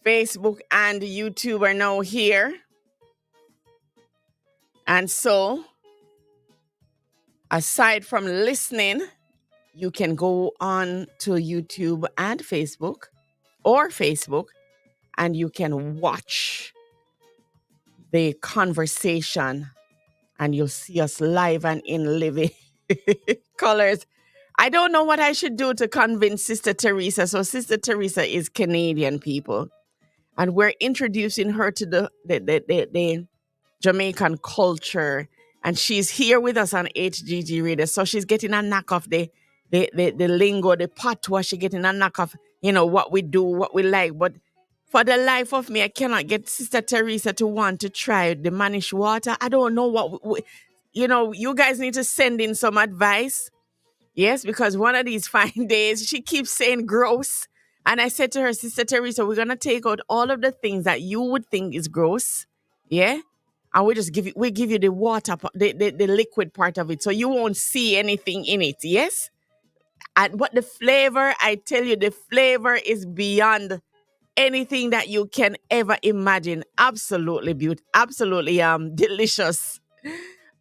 Facebook and YouTube are now here. And so, aside from listening, you can go on to YouTube and Facebook and you can watch the conversation and you'll see us live and in living colors. I don't know what I should do to convince Sister Teresa. So Sister Teresa is Canadian, people. And we're introducing her to the Jamaican culture. And she's here with us on HGG Radio. So she's getting a knack of the lingo, the patois. She's getting a knack of, what we do, what we like. But for the life of me, I cannot get Sister Teresa to want to try the Manish water. I don't know what, you guys need to send in some advice. Yes, because one of these fine days, she keeps saying gross. And I said to her, Sister Teresa, we're going to take out all of the things that you would think is gross. Yeah. And we give you the water, the liquid part of it. So you won't see anything in it. Yes. But the flavor, I tell you, the flavor is beyond anything that you can ever imagine. Absolutely beautiful. Absolutely delicious.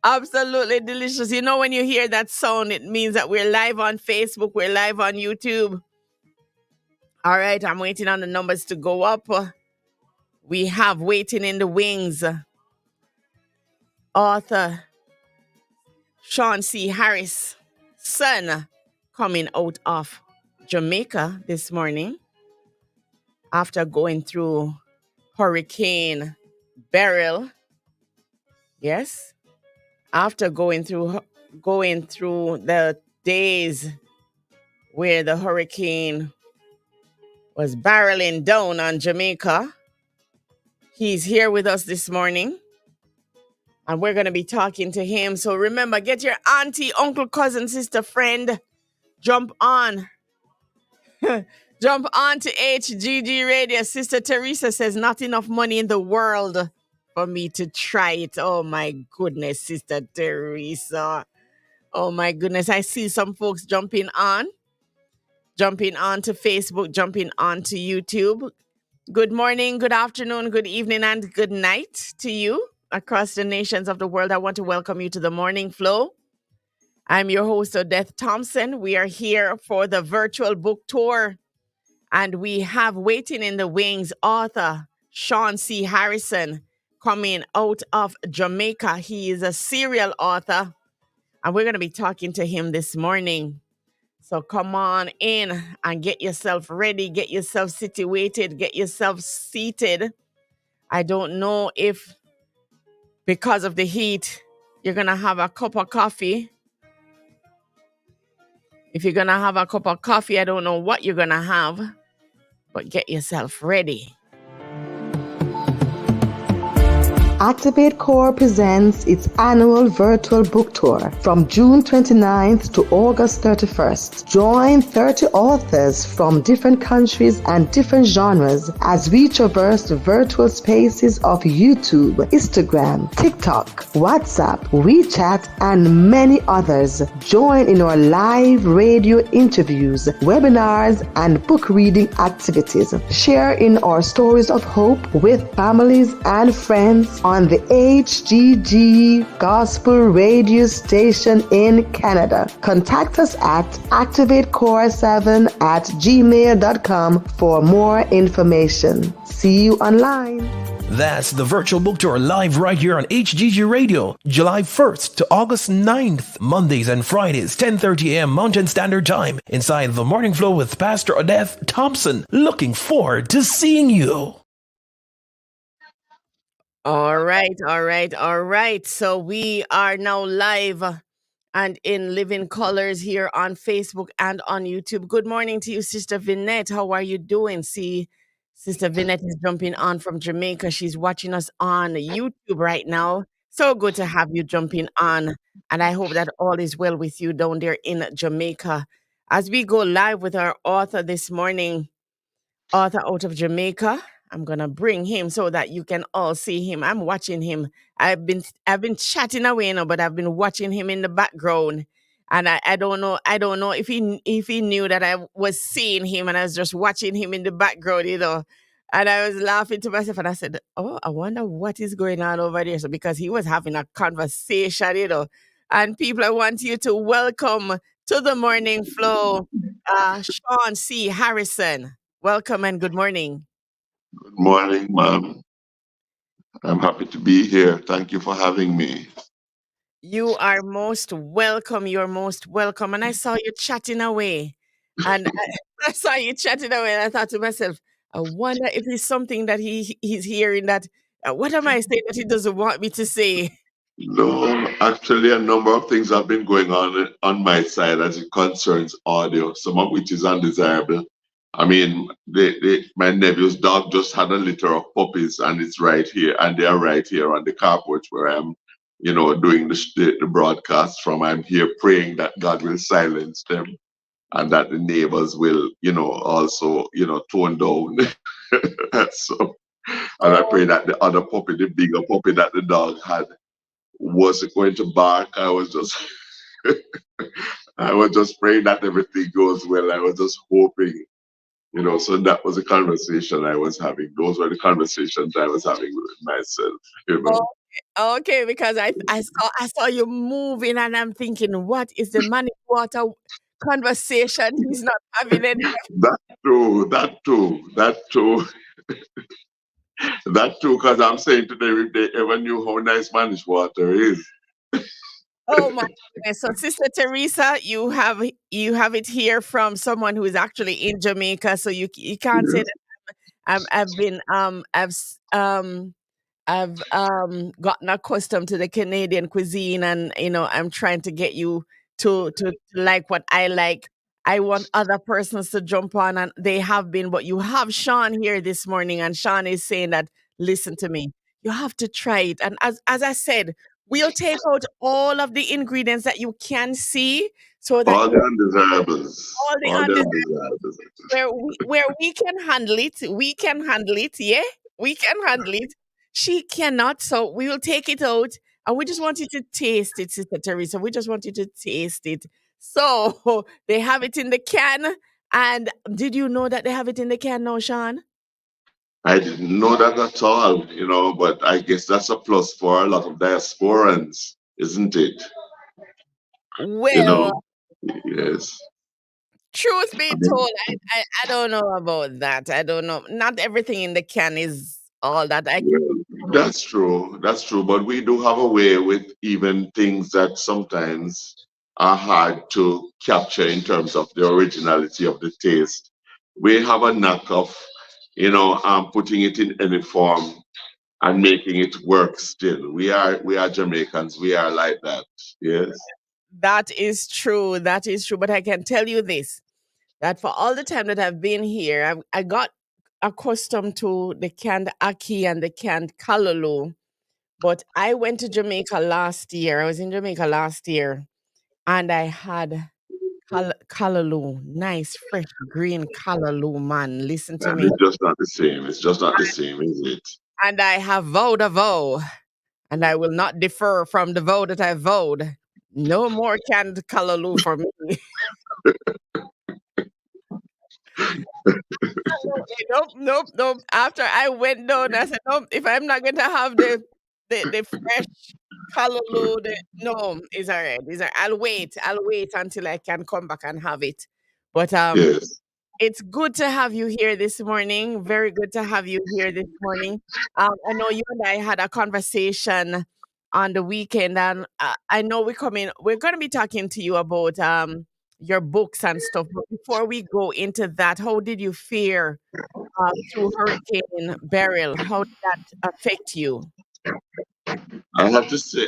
Absolutely delicious. You know, when you hear that sound, it means that we're live on Facebook. We're live on YouTube. All right. I'm waiting on the numbers to go up. We have waiting in the wings. Author Sean C. Harris' son coming out of Jamaica this morning after going through Hurricane Beryl. Yes. After going through the days where the hurricane was barreling down on Jamaica, he's here with us this morning. And we're going to be talking to him. So remember, get your auntie, uncle, cousin, sister, friend. Jump on. Jump on to HGG Radio. Sister Teresa says, not enough money in the world for me to try it. Oh, my goodness, Sister Teresa. Oh, my goodness. I see some folks jumping on to Facebook, jumping on to YouTube. Good morning, good afternoon, good evening, and good night to you. Across the nations of the world, I want to welcome you to the Morning Flow. I'm your host, Odette Thompson. We are here for the virtual book tour, and we have waiting in the wings author Sean C. Harrison coming out of Jamaica. He is a serial author, and we're going to be talking to him this morning. So come on in and get yourself ready, get yourself situated, get yourself seated. I don't know if because of the heat, you're going to have a cup of coffee. If you're going to have a cup of coffee, I don't know what you're going to have, but get yourself ready. Activate Core presents its annual virtual book tour from June 29th to August 31st. Join 30 authors from different countries and different genres as we traverse the virtual spaces of YouTube, Instagram, TikTok, WhatsApp, WeChat, and many others. Join in our live radio interviews, webinars, and book reading activities. Share in our stories of hope with families and friends on the HGG Gospel Radio Station in Canada. Contact us at activatecore7@gmail.com for more information. See you online. That's the virtual book tour live right here on HGG Radio, July 1st to August 9th, Mondays and Fridays, 10:30 a.m. Mountain Standard Time, inside the Morning Flow with Pastor Odette Thompson. Looking forward to seeing you. All right. So we are now live and in living colors here on Facebook and on YouTube. Good morning to you, Sister Vinette. How are you doing? See, Sister Vinette is jumping on from Jamaica. She's watching us on YouTube right now. So good to have you jumping on. And I hope that all is well with you down there in Jamaica. As we go live with our author this morning, author out of Jamaica, I'm gonna bring him so that you can all see him. I'm watching him. I've been chatting away now, but I've been watching him in the background. And I don't know if he knew that I was seeing him and I was just watching him in the background, And I was laughing to myself and I said, oh, I wonder what is going on over there. So because he was having a conversation, and people, I want you to welcome to the morning flow, Sean C. Harrison. Welcome and good morning. Good morning, ma'am. I'm happy to be here. Thank you for having me. You are most welcome. You're most welcome. And I saw you chatting away. And I saw you chatting away. And I thought to myself, I wonder if it's something that he's hearing that, what am I saying that he doesn't want me to say? No, actually, a number of things have been going on my side as it concerns audio, some of which is undesirable. I mean, my nephew's dog just had a litter of puppies, and it's right here, and they are right here on the carport where I'm, doing the broadcast from. I'm here praying that God will silence them and that the neighbors will, also, tone down. So, and I Oh, pray that the other puppy, the bigger puppy that the dog had, wasn't going to bark. I was just praying that everything goes well. I was just hoping, so that was a conversation I was having. Those were the conversations I was having with myself. okay, because I saw you moving and I'm thinking, what is the money water conversation he's not having any? That too, that too, that too, that too, because I'm saying to them, if they ever knew how nice Spanish water is. Oh my goodness. So Sister Teresa, you have it here from someone who is actually in Jamaica. So you can't say Yeah. that I've been I've gotten accustomed to the Canadian cuisine, and I'm trying to get you to like what I like. I want other persons to jump on, and they have been, but you have Sean here this morning, and Sean is saying that, listen to me, you have to try it. And as I said, we'll take out all of the ingredients that you can see so that All the undesirables, all the all the undesirables undesirables. where we can handle it, we can handle it. Yeah, we can handle it. She cannot, so we will take it out, and we just want you to taste it, Sister Teresa. We just want you to taste it. So they have it in the can, and did you know that they have it in the can now, Sean? I didn't know that at all, but I guess that's a plus for a lot of diasporans, isn't it? You Well, know, yes. truth be I mean, told, I don't know about that. I don't know. Not everything in the can is all that I can. well, that's true. That's true. But we do have a way with even things that sometimes are hard to capture in terms of the originality of the taste. We have a knack of, putting it in any form and making it work still. We are Jamaicans. We are like that. Yes. That is true. That is true. But I can tell you this, that for all the time that I've been here, I got accustomed to the canned ackee and the canned callaloo. But I went to Jamaica last year. I was in Jamaica last year, and I had callaloo, nice, fresh, green callaloo, man. Listen to And me. it's just not the same. It's just not the same, is it? And I have vowed a vow, and I will not defer from the vow that I vowed. No more canned callaloo for me. Nope, nope, nope. After I went down, I said, nope, if I'm not going to have the fresh callaloo, no, it's all right. It's all right. I'll wait until I can come back and have it. But Yes. it's good to have you here this morning. Very good to have you here this morning. I know you and I had a conversation on the weekend, and I know we're going to be talking to you about your books and stuff. But before we go into that, how did you fare through Hurricane Beryl? How did that affect you? I have to say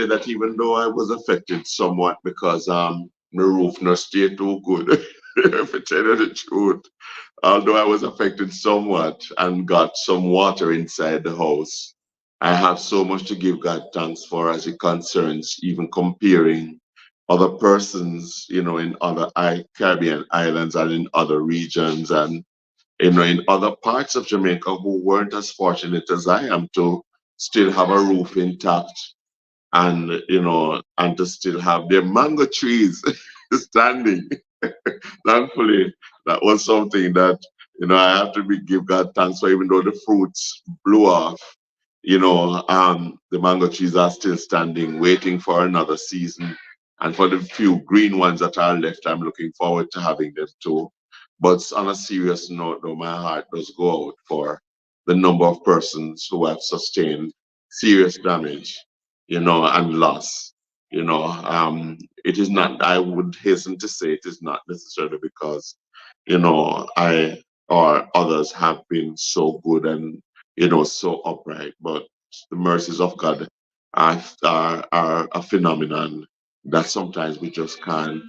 that even though I was affected somewhat because my roof not stay too good, if I tell you the truth. Although I was affected somewhat and got some water inside the house, I have so much to give God thanks for as it concerns even comparing other persons, in other Caribbean islands and in other regions and in other parts of Jamaica who weren't as fortunate as I am to still have a roof intact and to still have their mango trees standing. Thankfully, that was something that I have to give God thanks for even though the fruits blew off. The mango trees are still standing, waiting for another season. And for the few green ones that are left, I'm looking forward to having them too. But on a serious note, though, my heart does go out for the number of persons who have sustained serious damage, and loss. It is not, I would hasten to say, it is not necessarily because, I or others have been so good and, so upright, but the mercies of God are a phenomenon that sometimes we just can't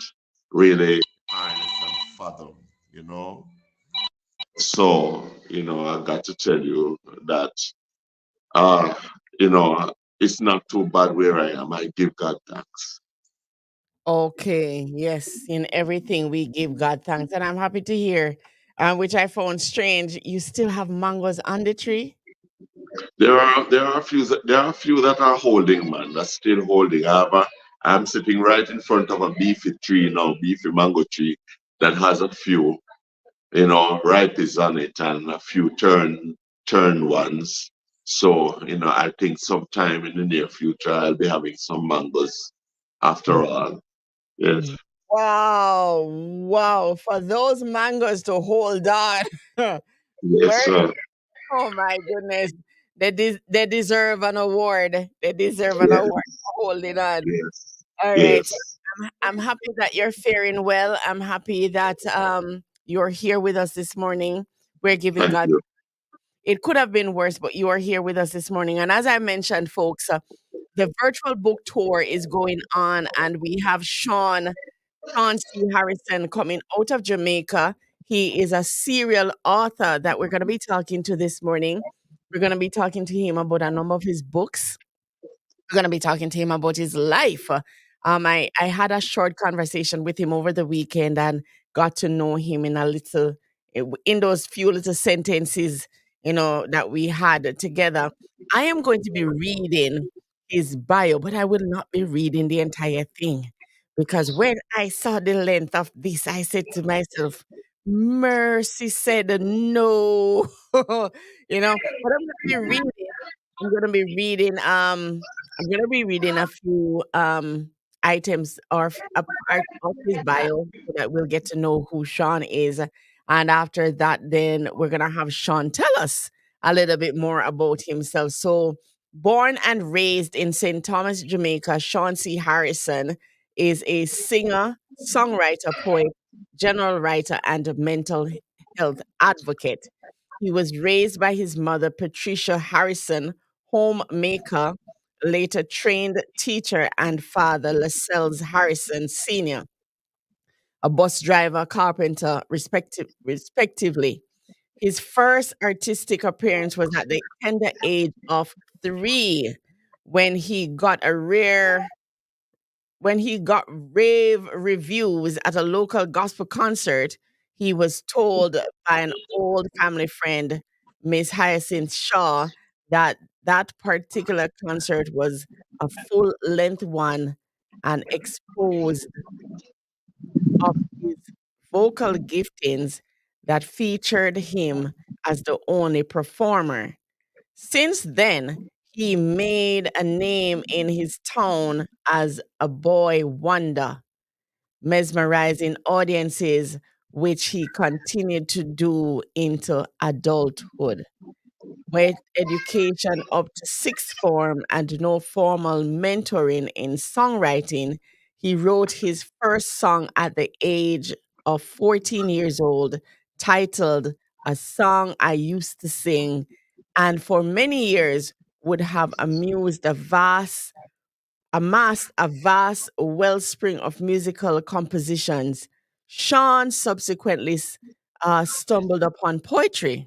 really harness and fathom, you know. So, I got to tell you that, uh, it's not too bad where I am. I give God thanks. Okay, yes, in everything we give God thanks, and I'm happy to hear, which I found strange. You still have mangoes on the tree. There are a few that are holding, man. That's still holding. I'm sitting right in front of a beefy tree now, beefy mango tree that has a few, ripes on it and a few turn ones. So, I think sometime in the near future I'll be having some mangoes after all. Yes. Wow, wow! For those mangoes to hold on, Yes, Mer- sir. oh my goodness, they deserve an award. They deserve an Yes, award for holding on. yes, All right. yes. So I'm happy that you're faring well. I'm happy that you're here with us this morning. We're giving Thank God. you. It could have been worse, but you are here with us this morning. And as I mentioned, folks, the virtual book tour is going on, and we have Sean C. Harrison coming out of Jamaica. He is a serial author that we're going to be talking to this morning. We're going to be talking to him about a number of his books. We're going to be talking to him about his life. I had a short conversation with him over the weekend and got to know him in those few little sentences, that we had together. I am going to be reading his bio, but I will not be reading the entire thing because when I saw the length of this, I said to myself, "Mercy said no," But I'm going to be reading. I'm going to be reading. I'm gonna be reading a few items a part of his bio so that we'll get to know who Sean is. And after that, then we're gonna have Sean tell us a little bit more about himself. So, born and raised in St. Thomas, Jamaica, Sean C. Harrison is a singer, songwriter, poet, general writer, and a mental health advocate. He was raised by his mother, Patricia Harrison, homemaker, later trained teacher, and father, Lascelles Harrison Sr., a bus driver, carpenter, respectively. His first artistic appearance was at the tender age of 3 when he got a rare when he got rave reviews at a local gospel concert. He was told by an old family friend, Miss Hyacinth Shaw, that that particular concert was a full length one and exposed of his vocal giftings that featured him as the only performer. Since then, he made a name in his town as a boy wonder, mesmerizing audiences, which he continued to do into adulthood. With education up to sixth form and no formal mentoring in songwriting, he wrote his first song at the age of 14 years old, titled A Song I Used to Sing, and for many years would have amassed a vast wellspring of musical compositions. Sean subsequently stumbled upon poetry,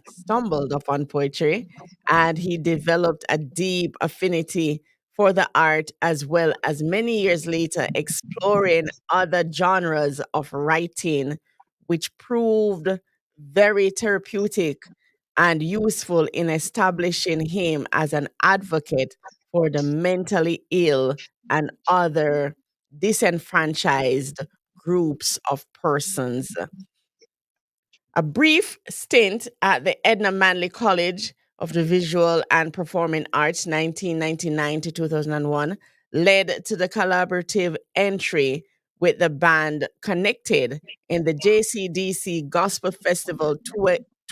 and he developed a deep affinity for the art, as well as many years later exploring other genres of writing, which proved very therapeutic and useful in establishing him as an advocate for the mentally ill and other disenfranchised groups of persons. A brief stint at the Edna Manley College of the Visual and Performing Arts 1999 to 2001 led to the collaborative entry with the band Connected in the JCDC Gospel Festival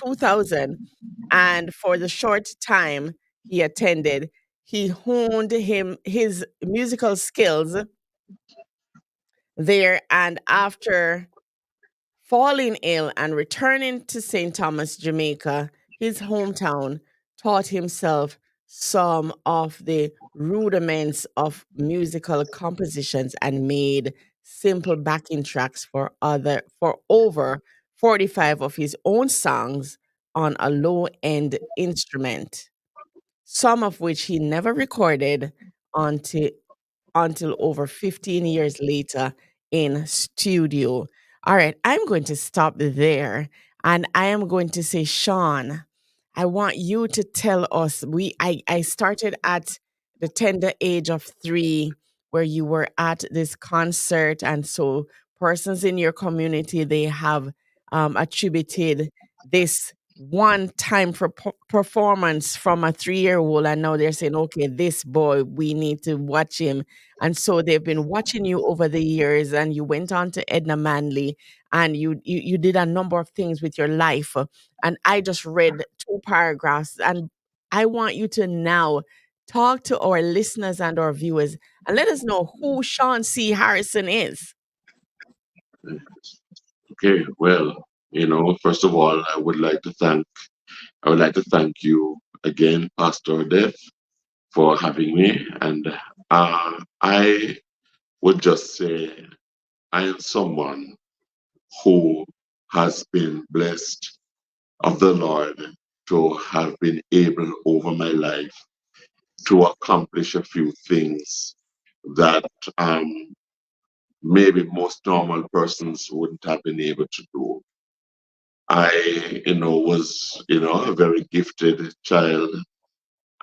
2000. And for the short time he attended, he honed his musical skills there. And after falling ill and returning to St. Thomas, Jamaica, his hometown, taught himself some of the rudiments of musical compositions and made simple backing tracks for over 45 of his own songs on a low-end instrument, some of which he never recorded until until over 15 years later in studio. All right, I'm going to stop there and I am going to say, Sean, I want you to tell us. I started at the tender age of 3 where you were at this concert, and so persons in your community, they have attributed this one time for performance from a 3-year old, and now they're saying, okay, this boy, we need to watch him. And so they've been watching you over the years, and you went on to Edna Manley, and you did a number of things with your life. And I just read 2 paragraphs, and I want you to now talk to our listeners and our viewers and let us know who Sean C. Harrison is. Okay, well, first of all, I would like to thank you again, Pastor Dev, for having me. And I would just say I am someone who has been blessed of the Lord to have been able over my life to accomplish a few things that maybe most normal persons wouldn't have been able to do. I, was, a very gifted child,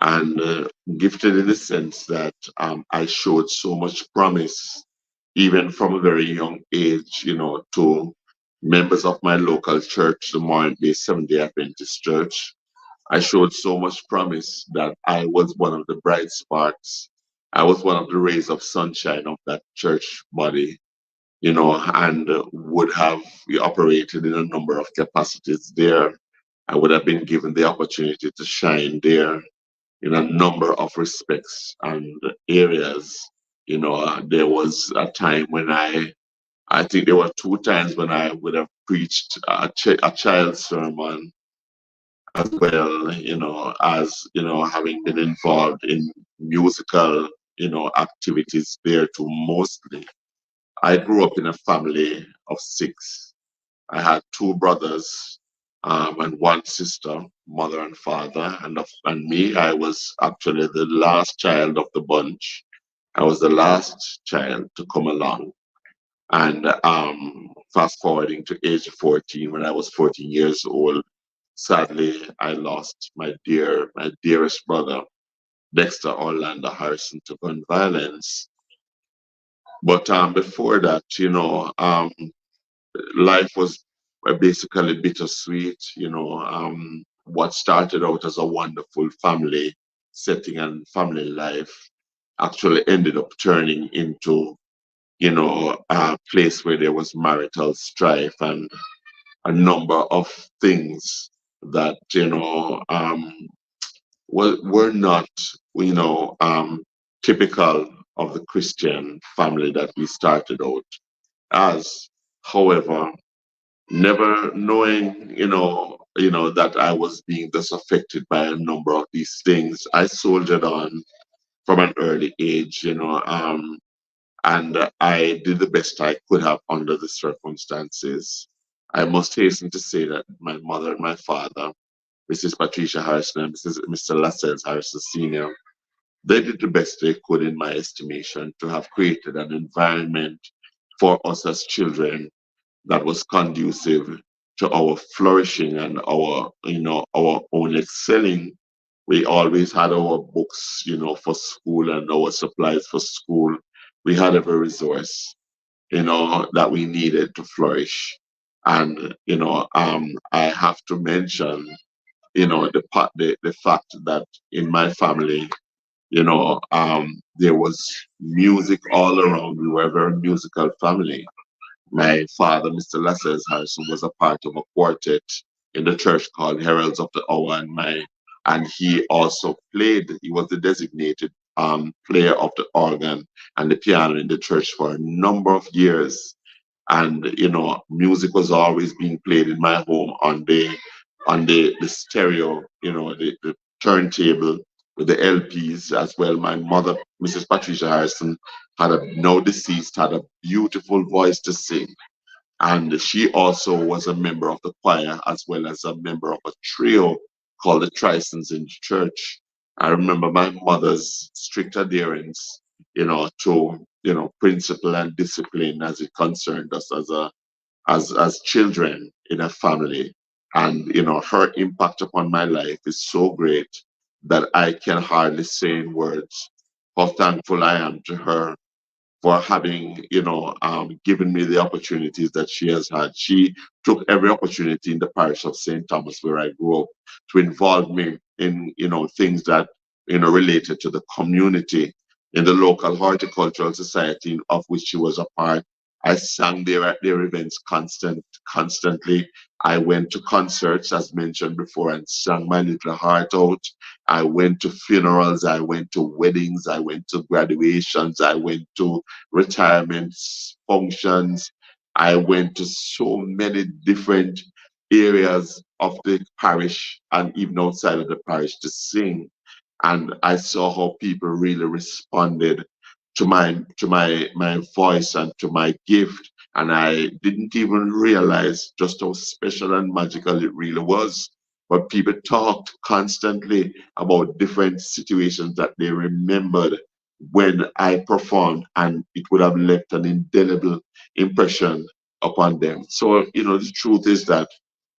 and gifted in the sense that I showed so much promise, even from a very young age, to members of my local church, the Morant Bay Seventh-day Adventist Church. I showed so much promise that I was one of the bright sparks. I was one of the rays of sunshine of that church body, and would have operated in a number of capacities there. I would have been given the opportunity to shine there in a number of respects and areas. There was a time when I think there were 2 times when I would have preached a child sermon as well, as, having been involved in musical, activities there too mostly. I grew up in a family of 6. I had 2 brothers and 1 sister, mother and father, and me. I was actually the last child of the bunch. I was the last child to come along. And fast forwarding to age 14, when I was 14 years old, sadly, I lost my dearest brother, Dexter Orlando Harrison, to gun violence. But before that, life was basically bittersweet. What started out as a wonderful family setting and family life actually ended up turning into, a place where there was marital strife and a number of things that, were not, typical of the Christian family that we started out as. However, never knowing, that I was being disaffected by a number of these things, I soldiered on from an early age, and I did the best I could have under the circumstances. I must hasten to say that my mother and my father, Mrs. Patricia Harrison and Mr. Lascelles Harrison Sr., they did the best they could, in my estimation, to have created an environment for us as children that was conducive to our flourishing and our own excelling. We always had our books, for school, and our supplies for school. We had every resource, that we needed to flourish. And I have to mention, the fact that in my family, there was music all around. We were a very musical family. My father, Mr. Lascelles Harrison, was a part of a quartet in the church called Heralds of the Hour, and he also played. He was the designated player of the organ and the piano in the church for a number of years. And music was always being played in my home on the stereo, the turntable with the LPs as well. My mother, Mrs. Patricia Harrison, now deceased, had a beautiful voice to sing, and she also was a member of the choir as well as a member of a trio called the Trisons in church. I remember my mother's strict adherence, to principle and discipline as it concerned us as children in a family. And her impact upon my life is so great that I can hardly say in words how thankful I am to her for having, given me the opportunities that she has had. She took every opportunity in the parish of St. Thomas, where I grew up, to involve me in, things that, related to the community, in the local horticultural society of which she was a part. I sang there at their events constantly. I went to concerts, as mentioned before, and sang my little heart out. I went to funerals, I went to weddings, I went to graduations, I went to retirements, functions. I went to so many different areas of the parish and even outside of the parish to sing. And I saw how people really responded to my voice and to my gift. And I didn't even realize just how special and magical it really was. But people talked constantly about different situations that they remembered when I performed, and it would have left an indelible impression upon them. So, the truth is that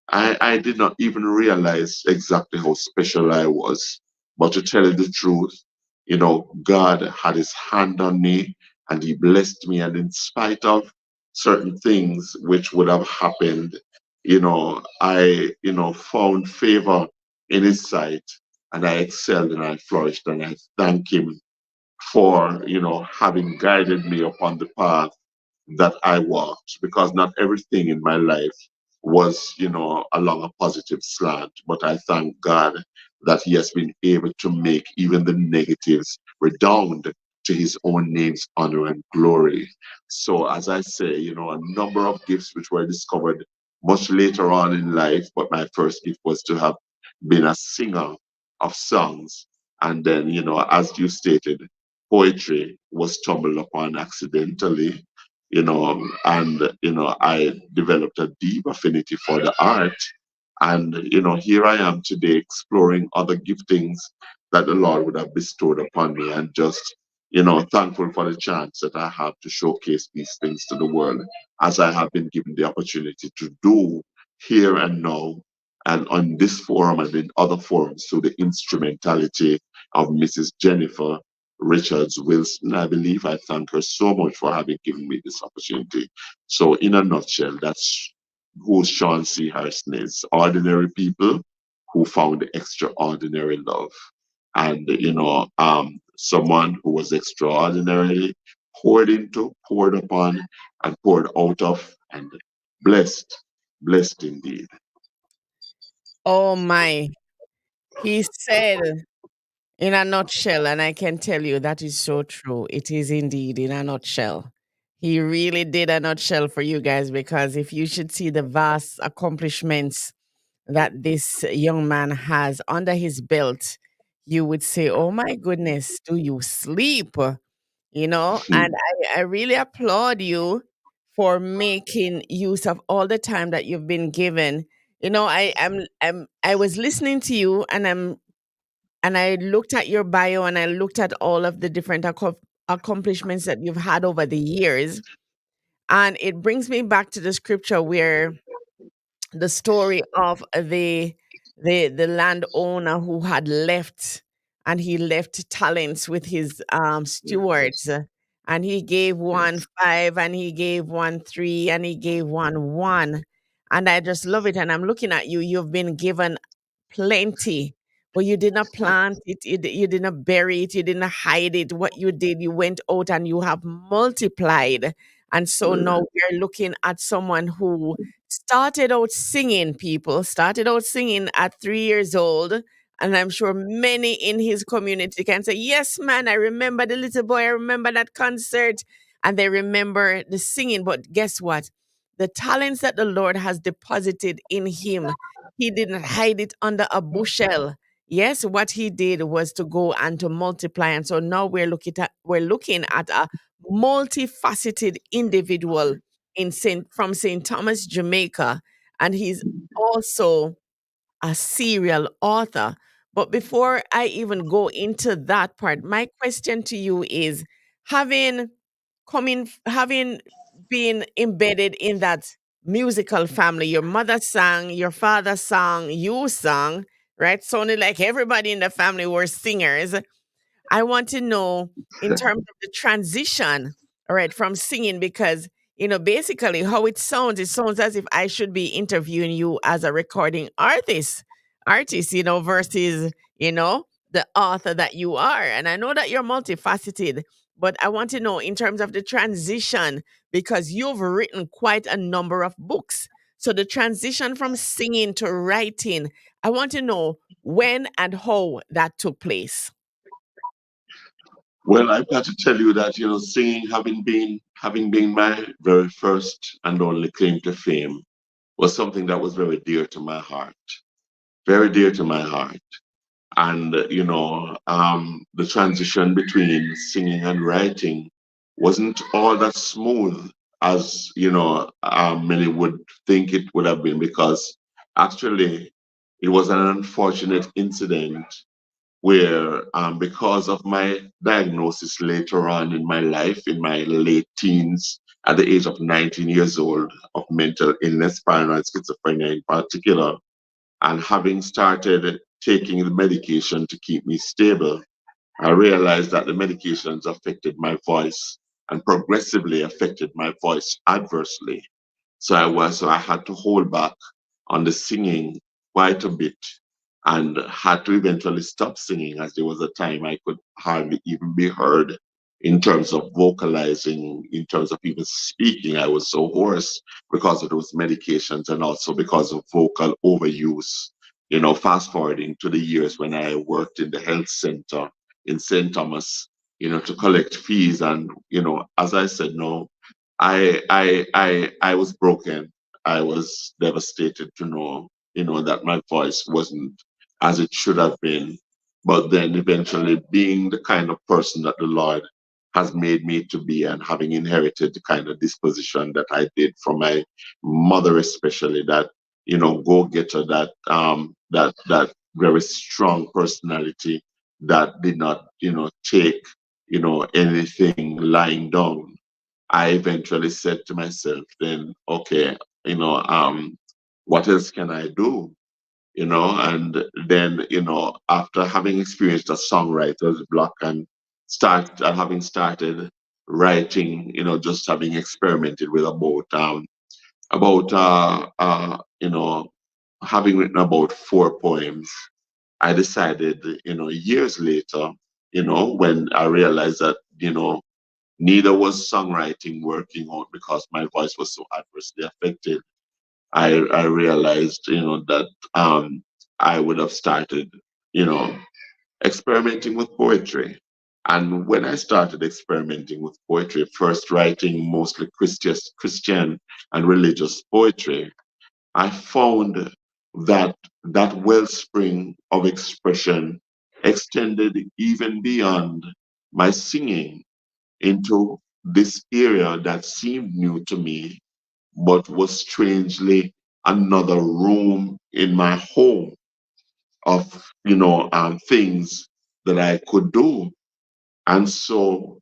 I did not even realize exactly how special I was. But to tell you the truth, God had his hand on me and he blessed me. And in spite of certain things which would have happened, I, found favor in his sight, and I excelled and I flourished. And I thank him for, having guided me upon the path that I walked, because not everything in my life was, along a positive slant. But I thank God that He has been able to make even the negatives redound to His own name's honor and glory. So, as I say, a number of gifts which were discovered much later on in life, but my first gift was to have been a singer of songs. And then, as you stated, poetry was stumbled upon accidentally, and I developed a deep affinity for the art. And here I am today exploring other giftings that the Lord would have bestowed upon me, and just thankful for the chance that I have to showcase these things to the world, as I have been given the opportunity to do here and now, and on this forum and in other forums, through the instrumentality of Mrs. Jennifer Richards Wilson. I believe I thank her so much for having given me this opportunity. So, in a nutshell, that's who Sean C. Harrison is. Ordinary people who found extraordinary love. And, someone who was extraordinarily poured into, poured upon, and poured out of, and blessed, blessed indeed. Oh my. He said in a nutshell, and I can tell you that is so true. It is indeed in a nutshell. He really did a nutshell for you guys, because if you should see the vast accomplishments that this young man has under his belt, you would say, oh my goodness, do you sleep? And I really applaud you for making use of all the time that you've been given. I was listening to you, and I looked at your bio, and I looked at all of the different accomplishments that you've had over the years. And it brings me back to the scripture where the story of the landowner who had left, and he left talents with his stewards, and he gave one Yes. 5, and he gave one 3, and he gave one 1. And I just love it. And I'm looking at you. You've been given plenty, but you did not plant it. You did not bury it. You did not hide it. What you did, you went out and you have multiplied. And so now we're looking at someone who started out singing, people, started out singing at 3 years old. And I'm sure many in his community can say, yes, man, I remember the little boy. I remember that concert. And they remember the singing. But guess what? The talents that the Lord has deposited in him, he didn't hide it under a bushel. Yes, what he did was to go and to multiply. And so now we're looking at a multifaceted individual from St. Thomas, Jamaica. And he's also a serial author. But before I even go into that part, my question to you is, having having been embedded in that musical family, your mother sang, your father sang, you sang, right? Sounded like everybody in the family were singers. I want to know, in terms of the transition, all right, from singing, because basically how it sounds as if I should be interviewing you as a recording artist, versus, the author that you are. And I know that you're multifaceted, but I want to know in terms of the transition, because you've written quite a number of books. So the transition from singing to writing, I want to know when and how that took place. Well, I've got to tell you that, singing, having been my very first and only claim to fame, was something that was very dear to my heart, very dear to my heart. And the transition between singing and writing wasn't all that smooth as many would think it would have been, because actually it was an unfortunate incident where, because of my diagnosis later on in my life, in my late teens, at the age of 19 years old, of mental illness, paranoid schizophrenia in particular, and having started taking the medication to keep me stable, I realized that the medications affected my voice and progressively affected my voice adversely. So I had to hold back on the singing quite a bit, and had to eventually stop singing, as there was a time I could hardly even be heard in terms of vocalizing, in terms of even speaking. I was so hoarse because of those medications and also because of vocal overuse. Fast forwarding to the years when I worked in the health center in St. Thomas, to collect fees. And, as I said, no, I was broken. I was devastated to know, that my voice wasn't as it should have been. But then eventually, being the kind of person that the Lord has made me to be, and having inherited the kind of disposition that I did from my mother, especially, that, go getter, that very strong personality that did not, take, anything lying down. I eventually said to myself, then, okay, what else can I do? And then, after having experienced a songwriter's block, and having started writing, just having experimented with about having written about 4 poems, I decided, years later, when I realized that, neither was songwriting working out because my voice was so adversely affected. I realized, that I would have started, you know, experimenting with poetry. And when I started experimenting with poetry, first writing mostly Christian and religious poetry, I found that that wellspring of expression extended even beyond my singing into this area that seemed new to me, but was strangely another room in my home of, things that I could do. And so,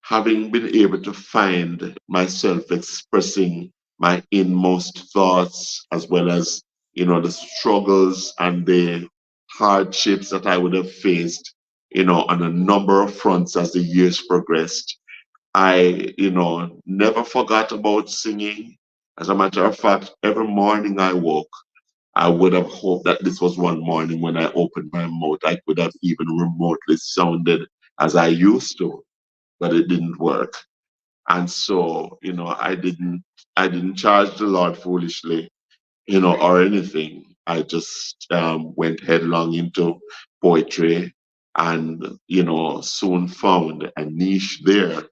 having been able to find myself expressing my inmost thoughts, as well as, the struggles and the hardships that I would have faced, on a number of fronts as the years progressed, I, never forgot about singing. As a matter of fact, every morning I woke, I would have hoped that this was one morning when I opened my mouth, I could have even remotely sounded as I used to, but it didn't work. And so, I didn't charge the Lord foolishly, or anything. I just went headlong into poetry and, soon found a niche there.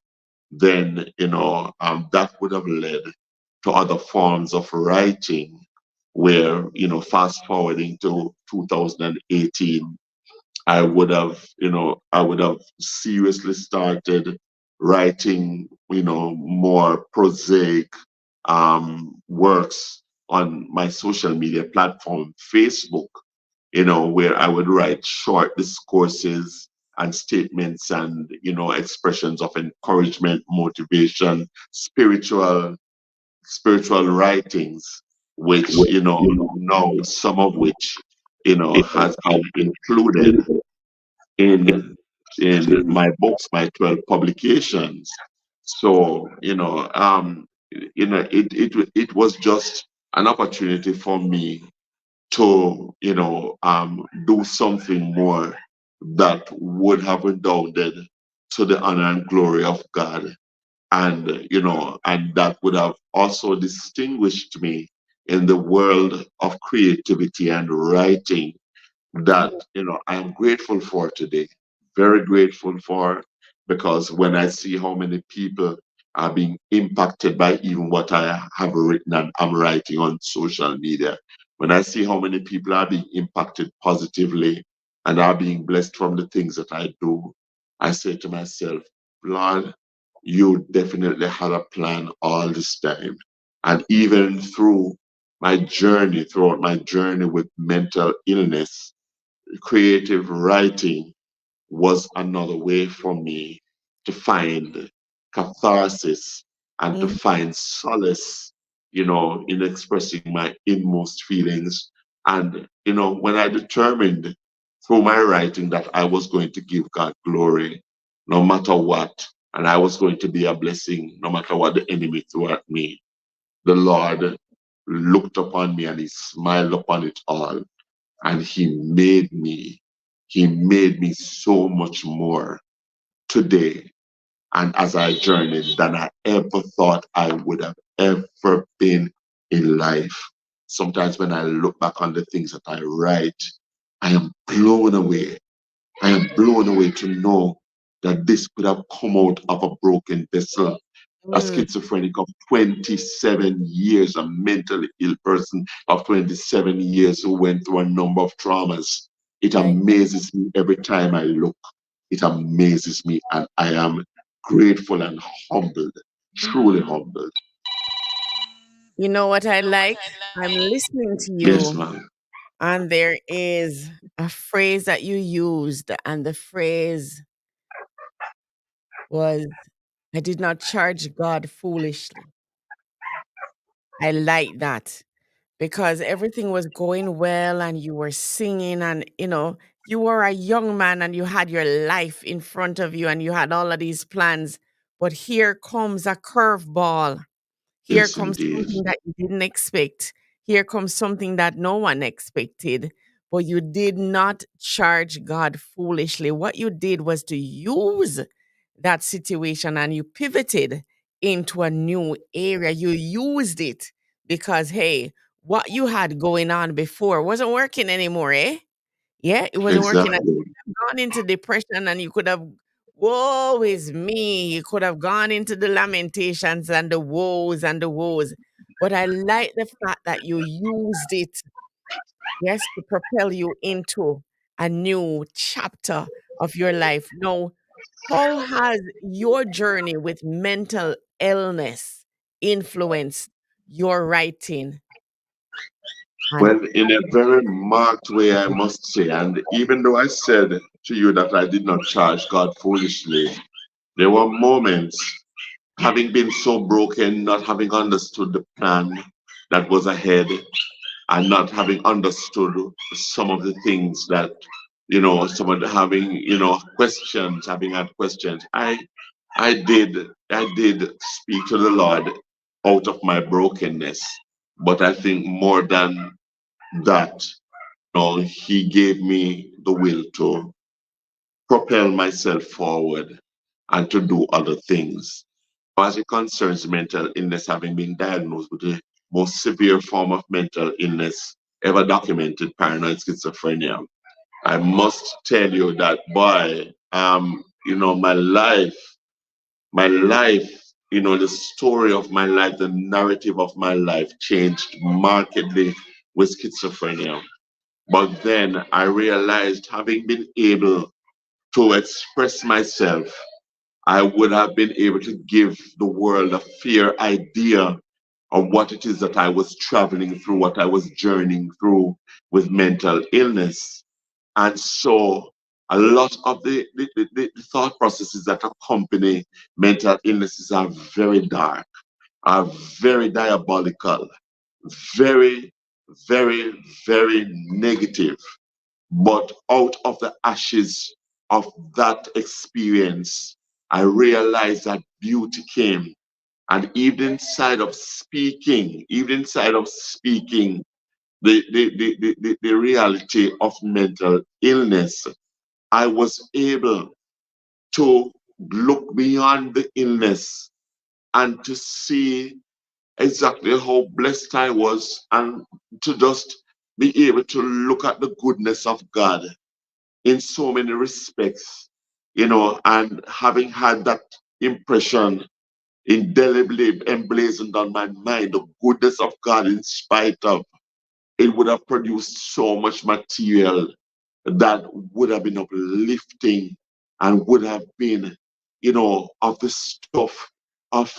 Then, that would have led to other forms of writing where, fast forwarding to 2018, I would have seriously started writing, more prosaic works on my social media platform, Facebook, where I would write short discourses and statements and, expressions of encouragement, motivation, spiritual writings, which, now some of which, has been included in my books, my 12 publications. So, it was just an opportunity for me to, do something more that would have redounded to the honor and glory of God. And, and that would have also distinguished me in the world of creativity and writing that, I am grateful for today. Very grateful for, because when I see how many people are being impacted by even what I have written and I'm writing on social media, when I see how many people are being impacted positively and are being blessed from the things that I do, I say to myself, Lord, you definitely had a plan all this time. And even throughout my journey with mental illness, creative writing was another way for me to find catharsis and to Mhm. find solace, in expressing my inmost feelings. And, when I determined through my writing that I was going to give God glory no matter what, and I was going to be a blessing no matter what the enemy threw at me, the Lord looked upon me and he smiled upon it all, and he made me so much more today and as I journeyed than I ever thought I would have ever been in life. Sometimes when I look back on the things that I write, I am blown away. I am blown away to know that this could have come out of a broken vessel, a Mm, schizophrenic of 27 years, a mentally ill person of 27 years who went through a number of traumas. It my amazes me every time I look. It amazes me, and I am grateful and humbled, truly humbled. You know what I like? I'm listening to Yes, you, man. and there is a phrase that you used, and the phrase was, I did not charge God foolishly. I like that because everything was going well and you were singing, and you were a young man and you had your life in front of you and you had all of these plans. But here comes a curveball. Here Yes, comes indeed. something that you didn't expect. Here comes something that no one expected. But you did not charge God foolishly. What you did was to use that situation and you pivoted into a new area. You used it because, hey, what you had going on before wasn't working anymore, eh? Yeah, it wasn't working. And Exactly. you could have gone into depression and you could have, woe is me. You could have gone into the lamentations and the woes and the woes. But I like the fact that you used it, yes, to propel you into a new chapter of your life. Now, how has your journey with mental illness influenced your writing? And Well, in a very marked way, I must say. And even though I said to you that I did not charge God foolishly, there were moments, having been so broken, not having understood the plan that was ahead, and not having understood some of the things that, some of the having, questions, having had questions. I did speak to the Lord out of my brokenness. But I think more than that, he gave me the will to propel myself forward and to do other things. As it concerns mental illness, having been diagnosed with the most severe form of mental illness ever documented, paranoid schizophrenia, I must tell you that, boy, my life, the story of my life, the narrative of my life changed markedly with schizophrenia. But then I realized, having been able to express myself, I would have been able to give the world a fair idea of what it is that I was traveling through, what I was journeying through with mental illness. And so a lot of the thought processes that accompany mental illnesses are very dark, are very diabolical, very, very, very negative. But out of the ashes of that experience, I realized that beauty came. And even inside of speaking, the reality of mental illness, I was able to look beyond the illness and to see exactly how blessed I was, and to just be able to look at the goodness of God in so many respects, and having had that impression indelibly emblazoned on my mind, the goodness of God in spite of, it would have produced so much material that would have been uplifting and would have been, of the stuff of,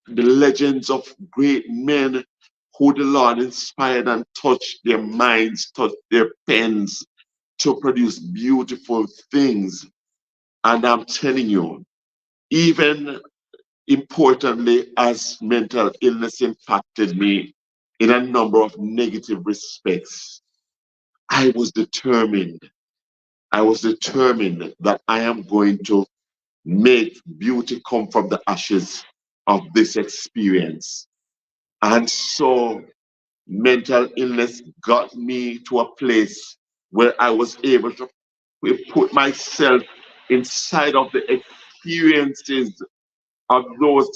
the legends of great men who the Lord inspired and touched their minds, touched their pens to produce beautiful things. And I'm telling you, even importantly, as mental illness impacted me in a number of negative respects, I was determined. I was determined that I am going to make beauty come from the ashes of this experience. And so mental illness got me to a place where I was able to put myself inside of the experiences of those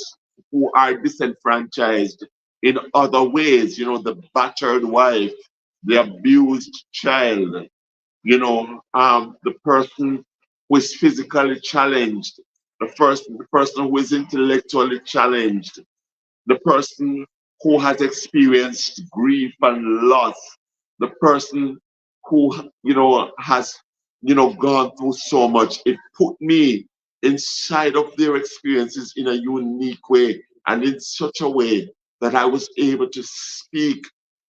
who are disenfranchised in other ways, the battered wife, the abused child, the person who is physically challenged, the person who is intellectually challenged, the person who has experienced grief and loss, the person who, has, gone through so much. It put me inside of their experiences in a unique way and in such a way that I was able to speak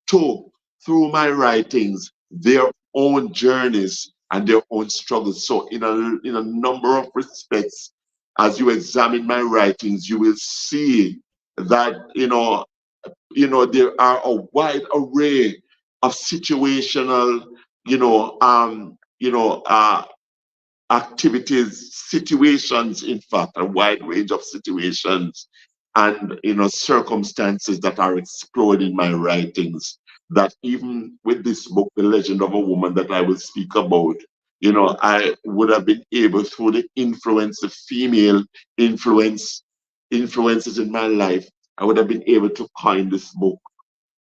to, through my writings, their own journeys and their own struggles. So in a number of respects, as you examine my writings, you will see that there are a wide array of situational you know um you know uh activities, situations, in fact, a wide range of situations and circumstances that are explored in my writings, that even with this book, The Legend of a Woman, that I will speak about, I would have been able, through the influence, the female influences in my life, I would have been able to coin this book,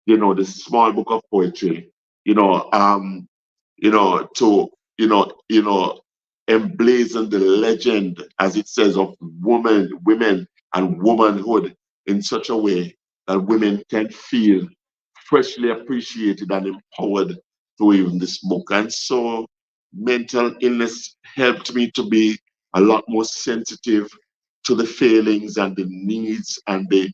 this small book of poetry, you know, um, to emblazon the legend, as it says, of women, and womanhood in such a way that women can feel freshly appreciated and empowered through even this book. And so mental illness helped me to be a lot more sensitive to the failings and the needs and the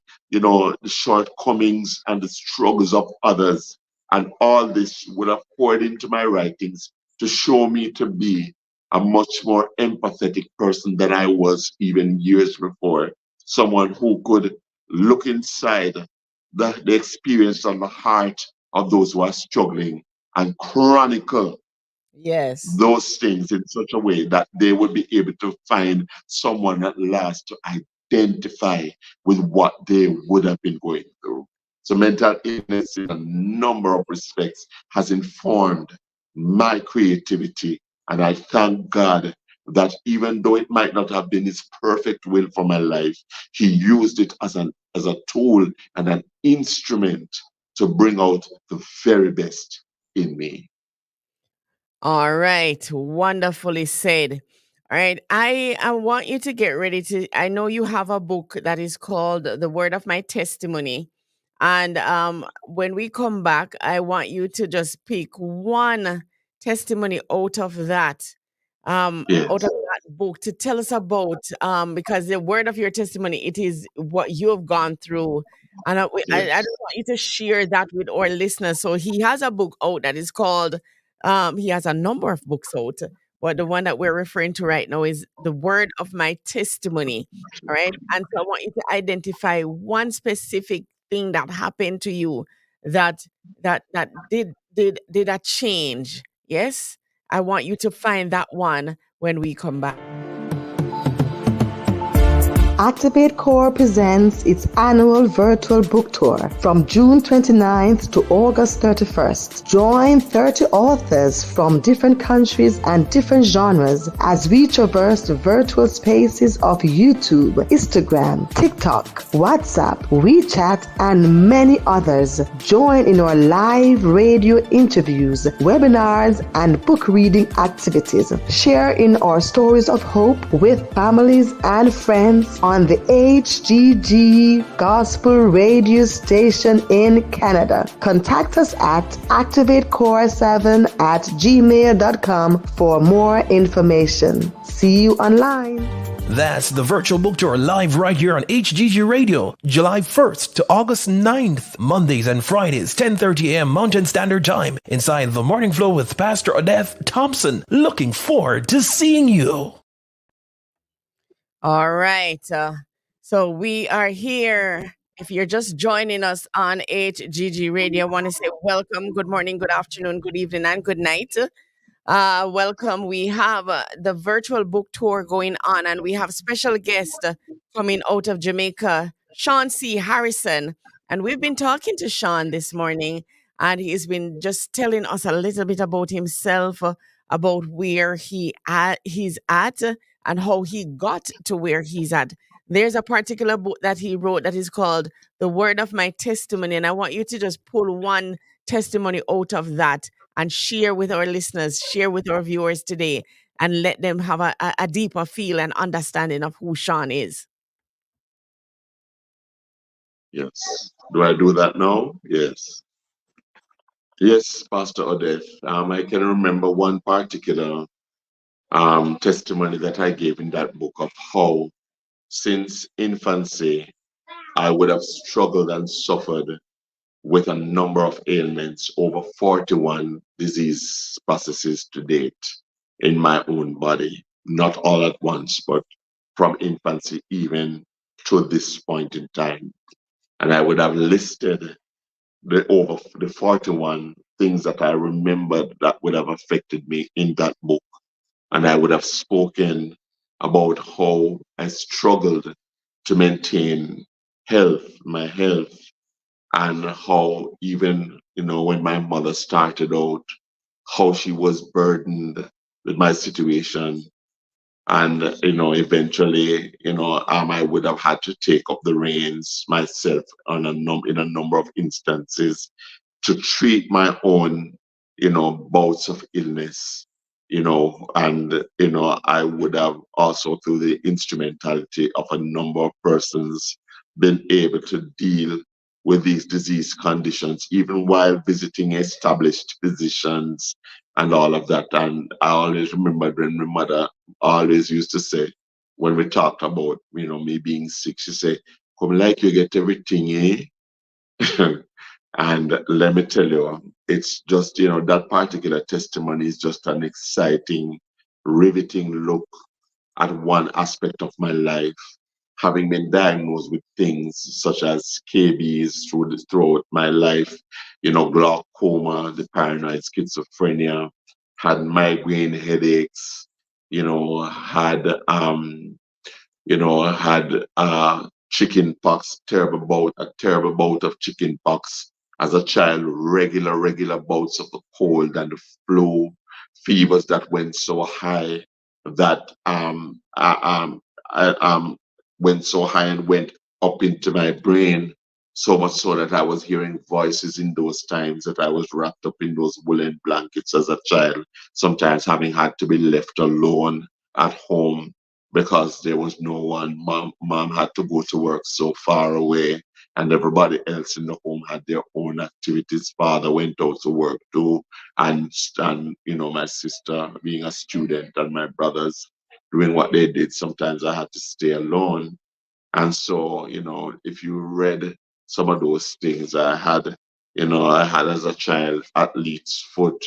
shortcomings and the struggles of others. And all this would have poured into my writings to show me to be a much more empathetic person than I was even years before. Someone who could look inside the experience and the heart of those who are struggling and chronicle Yes. those things in such a way that they would be able to find someone at last to identify with what they would have been going through. So mental illness in a number of respects has informed my creativity. And I thank God that even though it might not have been his perfect will for my life, he used it as a tool and an instrument to bring out the very best in me. All right, wonderfully said. All right, I want you to get ready to. I know you have a book that is called "The Word of My Testimony," and when we come back, I want you to just pick one testimony out Yes. of that book to tell us about because the word of your testimony, it is what you have gone through, and I Yes. just want you to share that with our listeners. So he has a book out that is called he has a number of books out, but the one that we're referring to right now is The Word of My Testimony. All right. And so I want you to identify one specific thing that happened to you that did a change. Yes. I want you to find that one when we come back. Activate Core presents its annual virtual book tour from June 29th to August 31st. Join 30 authors from different countries and different genres as we traverse the virtual spaces of YouTube, Instagram, TikTok, WhatsApp, WeChat, and many others. Join in our live radio interviews, webinars, and book reading activities. Share in our stories of hope with families and friends on the HGG Gospel Radio Station in Canada. Contact us at activatecore7@gmail.com for more information. See you online. That's the virtual book tour live right here on HGG Radio, July 1st to August 9th, Mondays and Fridays, 10:30 a.m. Mountain Standard Time, inside the Morning Flow with Pastor Odeth Thompson. Looking forward to seeing you. All right. So we are here. If you're just joining us on HGG Radio, I want to say welcome, good morning, good afternoon, good evening, and good night. Welcome. We have the virtual book tour going on, and we have special guest coming out of Jamaica, Sean C. Harrison. And we've been talking to Sean this morning, and he's been just telling us a little bit about himself, about where he's at, and how he got to where he's at. There's a particular book that he wrote that is called The Word of My Testimony, and I want you to just pull one testimony out of that and share with our listeners, share with our viewers today, and let them have a deeper feel and understanding of who Sean is. Yes. Do I do that now? Yes. Yes, Pastor Odeth. I can remember one particular testimony that I gave in that book of how, since infancy, I would have struggled and suffered with a number of ailments, over 41 disease processes to date in my own body. Not all at once, but from infancy even to this point in time. And I would have listed the 41 things that I remembered that would have affected me in that book. And I would have spoken about how I struggled to maintain my health, and how even, when my mother started out, how she was burdened with my situation. And, eventually, I would have had to take up the reins myself in a number of instances to treat my own, bouts of illness, and, I would have also, through the instrumentality of a number of persons, been able to deal with these disease conditions, even while visiting established physicians and all of that. And I always remember when my mother always used to say, when we talked about, me being sick, she said, "Come like you get everything, eh?" And let me tell you, it's just, that particular testimony is just an exciting, riveting look at one aspect of my life, having been diagnosed with things such as KBs throughout my life, glaucoma, the paranoid schizophrenia, had migraine headaches, had had chicken pox, a terrible bout of chicken pox as a child, regular bouts of the cold and the flu, fevers that went so high that I, went so high and went up into my brain, so much so that I was hearing voices in those times that I was wrapped up in those woolen blankets as a child, sometimes having had to be left alone at home because there was no one. Mom had to go to work so far away, and everybody else in the home had their own activities. Father went out to work too, and my sister being a student and my brothers doing what they did. Sometimes I had to stay alone, and so, if you read some of those things I had as a child, athlete's foot,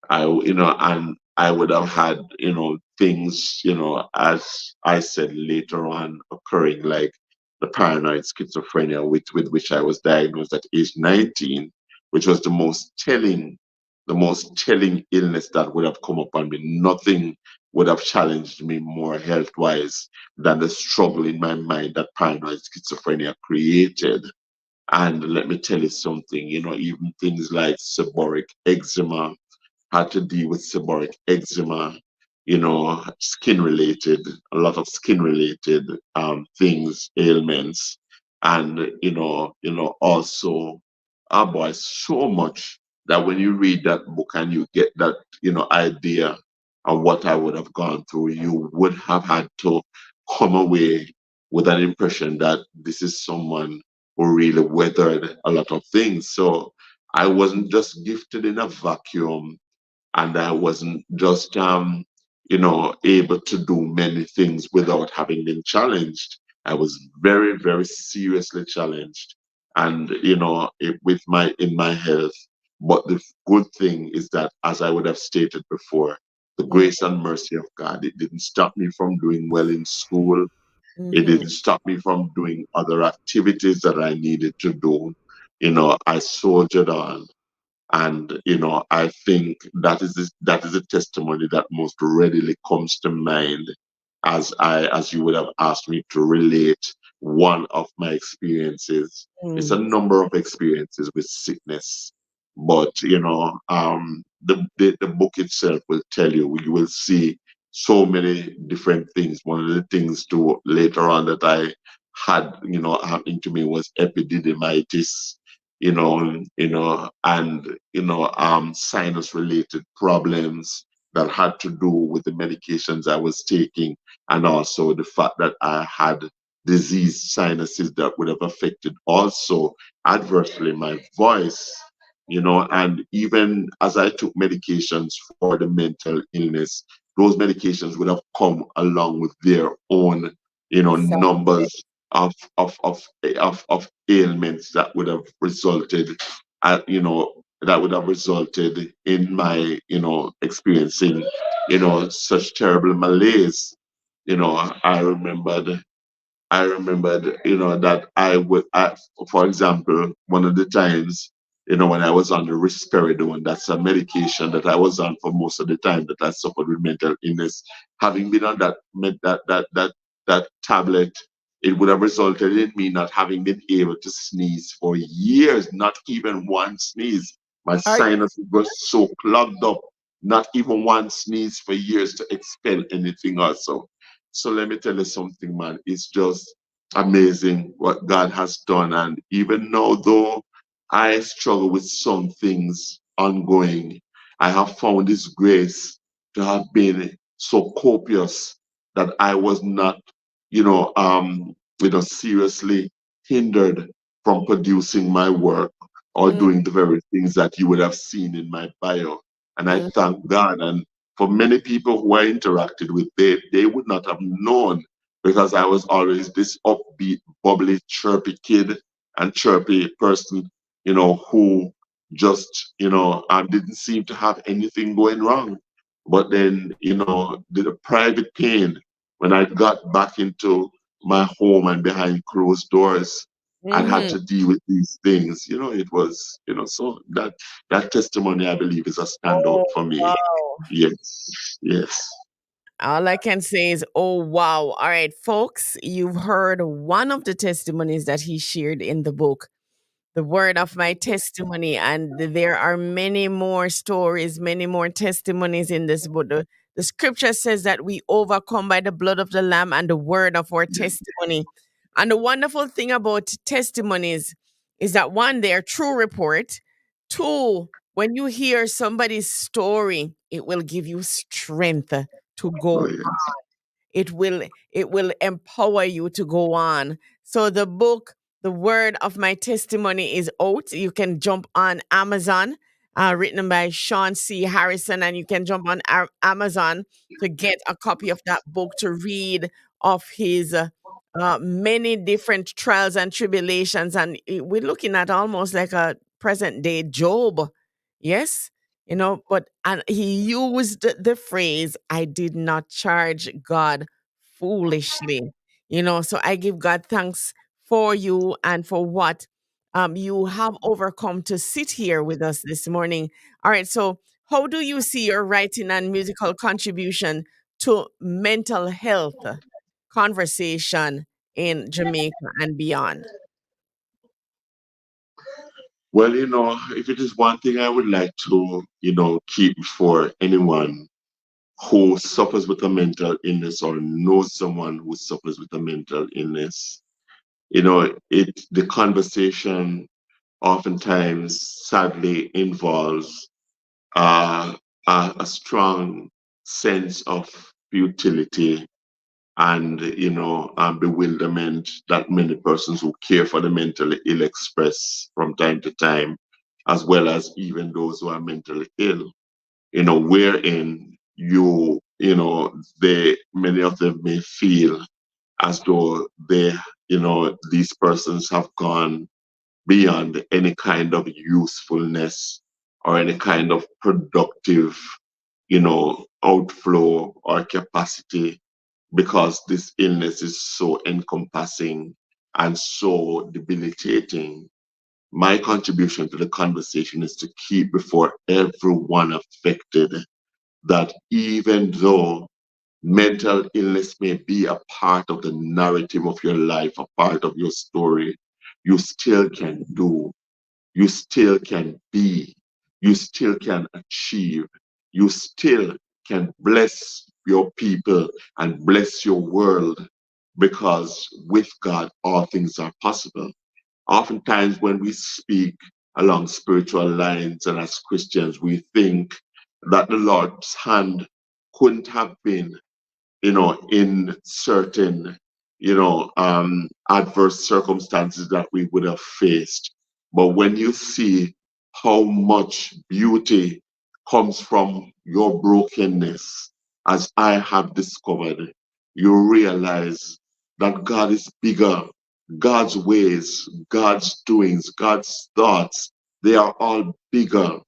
and I would have had, things, as I said later on occurring, like the paranoid schizophrenia with which I was diagnosed at age 19, which was the most telling illness that would have come upon me. Nothing would have challenged me more health wise than the struggle in my mind that paranoid schizophrenia created. And let me tell you something, even things like seborrheic eczema, had to deal with seborrheic eczema, skin related, a lot of skin related things, ailments, and also, boy, so much that when you read that book and you get that idea of what I would have gone through, you would have had to come away with an impression that this is someone who really weathered a lot of things. So I wasn't just gifted in a vacuum, and I wasn't just able to do many things without having been challenged. I was very, very seriously challenged, and with my in my health. But the good thing is that, as I would have stated before, the grace and mercy of God, it didn't stop me from doing well in school. It Mm-hmm. didn't stop me from doing other activities that I needed to do. I soldiered on, and I think that is a testimony that most readily comes to mind as you would have asked me to relate one of my experiences. It's a Mm-hmm. number of experiences with sickness, but the book itself will tell you will see so many different things. One of the things too later on that I had happening to me was epididymitis, and sinus related problems that had to do with the medications I was taking, and also the fact that I had diseased sinuses that would have affected also adversely my voice, and even as I took medications for the mental illness, those medications would have come along with their own, Exactly. numbers of ailments that would have resulted, that would have resulted in my, experiencing, such terrible malaise. I remembered, that for example, one of the times, when I was on the risperidone, that's a medication that I was on for most of the time that I suffered with mental illness. Having been on that tablet, it would have resulted in me not having been able to sneeze for years, not even one sneeze. My Are sinuses were so clogged up, not even one sneeze for years to expel anything also. So let me tell you something, man. It's just amazing what God has done. And even now, though I struggle with some things ongoing, I have found His grace to have been so copious that I was not, seriously hindered from producing my work or mm, doing the very things that you would have seen in my bio. And I mm, thank God. And for many people who I interacted with, they would not have known, because I was always this upbeat, bubbly, chirpy kid and chirpy person, who just, didn't seem to have anything going wrong. But then, the private pain, when I got back into my home and behind closed doors and had mm-hmm. to deal with these things, it was, so that testimony, I believe, is a standout Oh for me. wow. Yes, yes. All I can say is, oh, wow. All right, folks, you've heard one of the testimonies that he shared in the book, The Word of My Testimony. And there are many more stories, many more testimonies in this book. The scripture says that we overcome by the blood of the Lamb and the word of our testimony. And the wonderful thing about testimonies is that one, they're true report. Two, when you hear somebody's story, it will give you strength to Oh go. yes. It will empower you to go on. So the book, The Word of My Testimony, is out. You can jump on Amazon, written by Sean C. Harrison, and you can jump on Amazon to get a copy of that book to read of his many different trials and tribulations. And we're looking at almost like a present day Job. Yes, but and he used the phrase, I did not charge God foolishly. So I give God thanks for you and for what you have overcome to sit here with us this morning. All right, so how do you see your writing and musical contribution to mental health conversation in Jamaica and beyond? Well, if it is one thing I would like to, keep before anyone who suffers with a mental illness or knows someone who suffers with a mental illness, the conversation oftentimes sadly involves uh, a strong sense of futility and bewilderment that many persons who care for the mentally ill express from time to time, as well as even those who are mentally ill. Wherein they many of them may feel as though these persons have gone beyond any kind of usefulness or any kind of productive, outflow or capacity, because this illness is so encompassing and so debilitating. My contribution to the conversation is to keep before everyone affected that even though mental illness may be a part of the narrative of your life, a part of your story, you still can do, you still can be, you still can achieve, you still can bless your people and bless your world, because with God, all things are possible. Oftentimes, when we speak along spiritual lines and as Christians, we think that the Lord's hand couldn't have been in certain, adverse circumstances that we would have faced. But when you see how much beauty comes from your brokenness, as I have discovered, you realize that God is bigger. God's ways, God's doings, God's thoughts, they are all bigger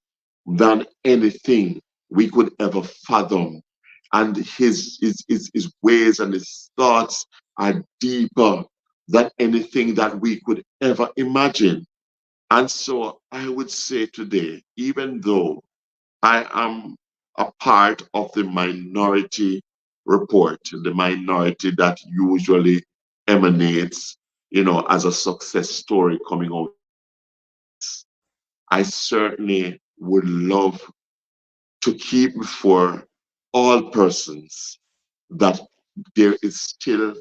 than anything we could ever fathom, and his ways and his thoughts are deeper than anything that we could ever imagine. And so I would say today, even though I am a part of the minority report, the minority that usually emanates, as a success story coming out, I certainly would love to keep before all persons that there is still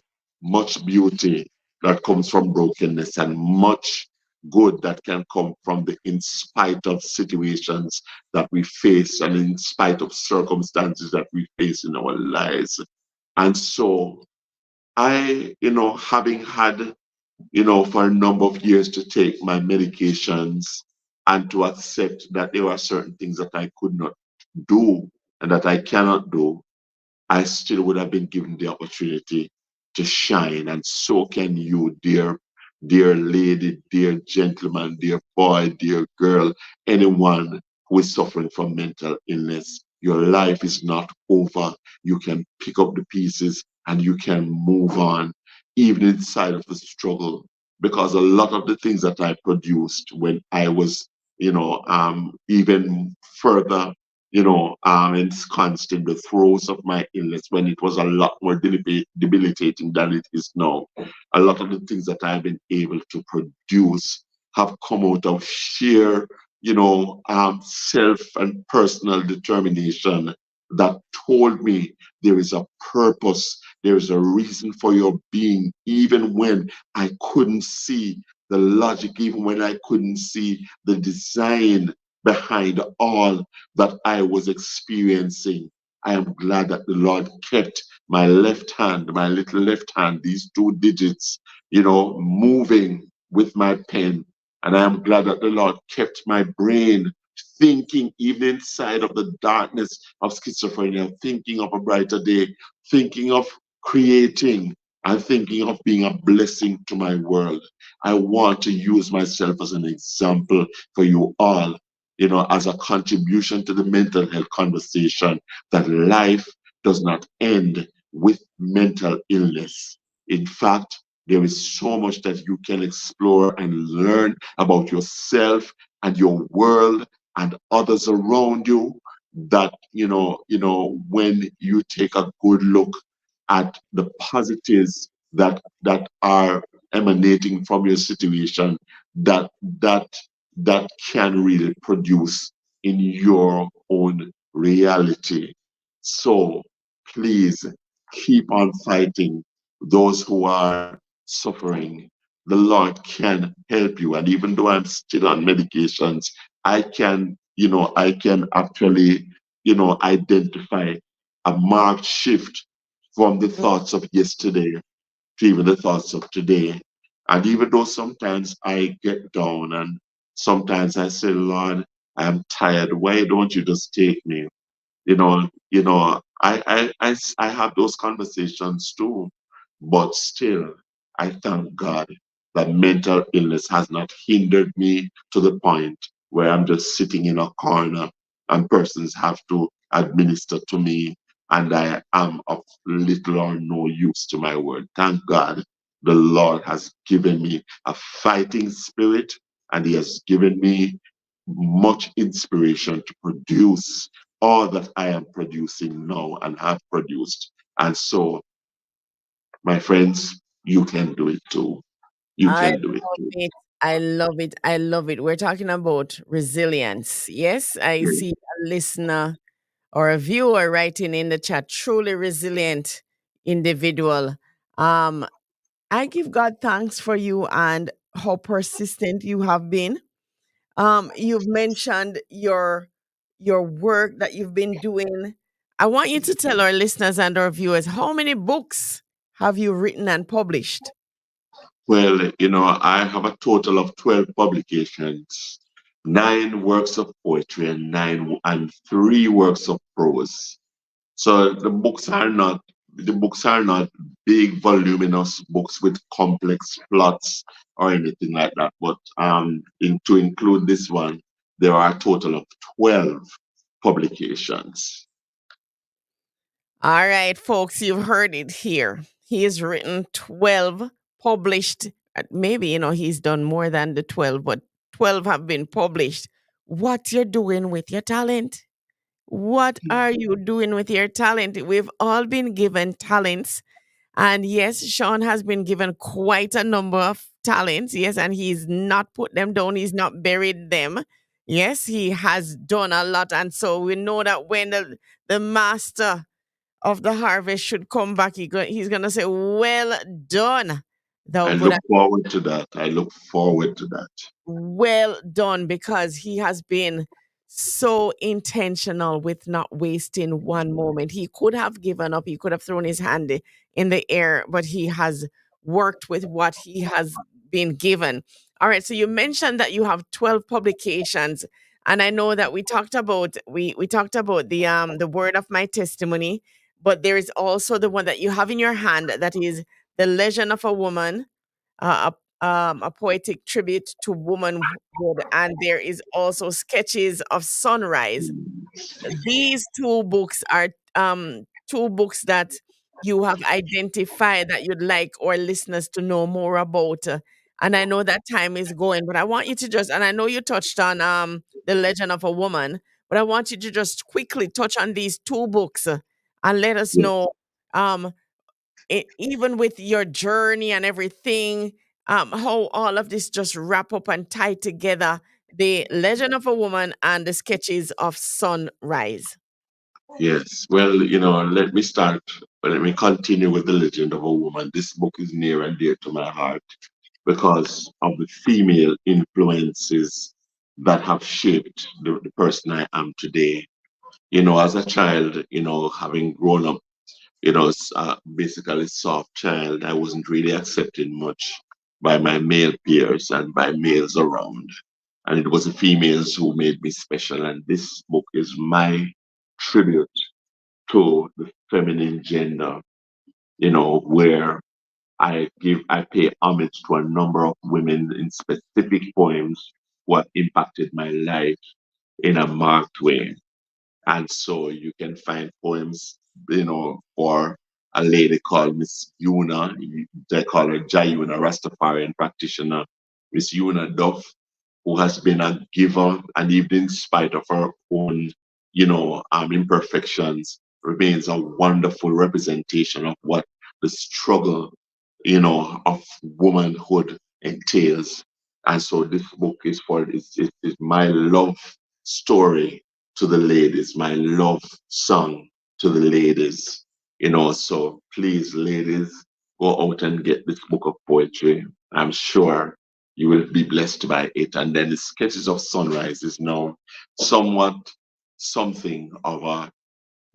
much beauty that comes from brokenness and much good that can come from the in spite of situations that we face and in spite of circumstances that we face in our lives. And so I, having had, for a number of years to take my medications and to accept that there are certain things that I could not do and that I cannot do, I still would have been given the opportunity to shine. And so can you, dear lady, dear gentleman, dear boy, dear girl, anyone who is suffering from mental illness. Your life is not over. You can pick up the pieces and you can move on, even inside of the struggle. Because a lot of the things that I produced when I was, even further ensconced in the throes of my illness when it was a lot more debilitating than it is now. A lot of the things that I've been able to produce have come out of sheer, self and personal determination that told me there is a purpose, there is a reason for your being, even when I couldn't see the logic, even when I couldn't see the design behind all that I was experiencing. I am glad that the Lord kept my left hand, my little left hand, these two digits, moving with my pen. And I am glad that the Lord kept my brain thinking, even inside of the darkness of schizophrenia, thinking of a brighter day, thinking of creating and thinking of being a blessing to my world. I want to use myself as an example for you all, as a contribution to the mental health conversation, that life does not end with mental illness. In fact, there is so much that you can explore and learn about yourself and your world and others around you, that when you take a good look at the positives that are emanating from your situation, that that that can really produce in your own reality. So please keep on fighting. Those who are suffering, the Lord can help you. And even though I'm still on medications, I can actually, identify a marked shift from the thoughts of yesterday to even the thoughts of today. And even though sometimes I get down and sometimes I say, Lord, I'm tired. Why don't you just take me? I have those conversations too. But still, I thank God that mental illness has not hindered me to the point where I'm just sitting in a corner and persons have to administer to me and I am of little or no use to my word. Thank God the Lord has given me a fighting spirit and He has given me much inspiration to produce all that I am producing now and have produced. And so, my friends, you can do it too. You I can do it love too. it. I love it. I love it. We're talking about resilience. Yes, I Yes. see a listener or a viewer writing in the chat, truly resilient individual. Um, I give God thanks for you and how persistent you have been. You've mentioned your work that you've been doing. I want you to tell our listeners and our viewers how many books have you written and published? Well, I have a total of 12 publications, 9 works of poetry and 3 works of prose. So the books are not big voluminous books with complex plots or anything like that. But to include this one, there are a total of 12 publications. All right, folks, you've heard it here. He has written 12, published. Maybe, he's done more than the 12, but 12 have been published. What you're doing with your talent? What are you doing with your talent? We've all been given talents. And yes, Sean has been given quite a number of talents. Yes, and he's not put them down, he's not buried them. Yes, he has done a lot. And so we know that when the master of the harvest should come back, he's going to say, well done, thou I good look and forward to that. I look forward to that. well done, because he has been so intentional with not wasting one moment. He could have given up, he could have thrown his hand in the air, but he has worked with what he has been given. All right, so you mentioned that you have 12 publications, and I know that we talked about the word of my testimony, but there is also the one that you have in your hand, that is The Legend of a Woman, a poetic tribute to womanhood, and there is also Sketches of Sunrise. These two books that you have identified that you'd like our listeners to know more about. And I know that time is going, but I want you to just, and I know you touched on The Legend of a Woman, But I want you to just quickly touch on these two books and let us Yes. know, um, even with your journey and everything, how all of this just wrap up and tie together, the Legend of a Woman and the Sketches of Sunrise. Yes. Well, let me continue with The Legend of a Woman. This book is near and dear to my heart because of the female influences that have shaped the person I am today. As a child, having grown up, basically soft child, I wasn't really accepted much by my male peers and by males around. And it was the females who made me special. And this book is my tribute to the feminine gender, where I pay homage to a number of women in specific poems who have impacted my life in a marked way. And so you can find poems, for a lady called Miss Yuna. They call her Jayuna, Rastafarian practitioner. Miss Yuna Duff, who has been a giver, and even in spite of her own, imperfections, remains a wonderful representation of what the struggle, of womanhood entails. And so this book is my love story to the ladies, my love song to the ladies. So please, ladies, go out and get this book of poetry. I'm sure you will be blessed by it. And then the Sketches of Sunrise is now somewhat something of a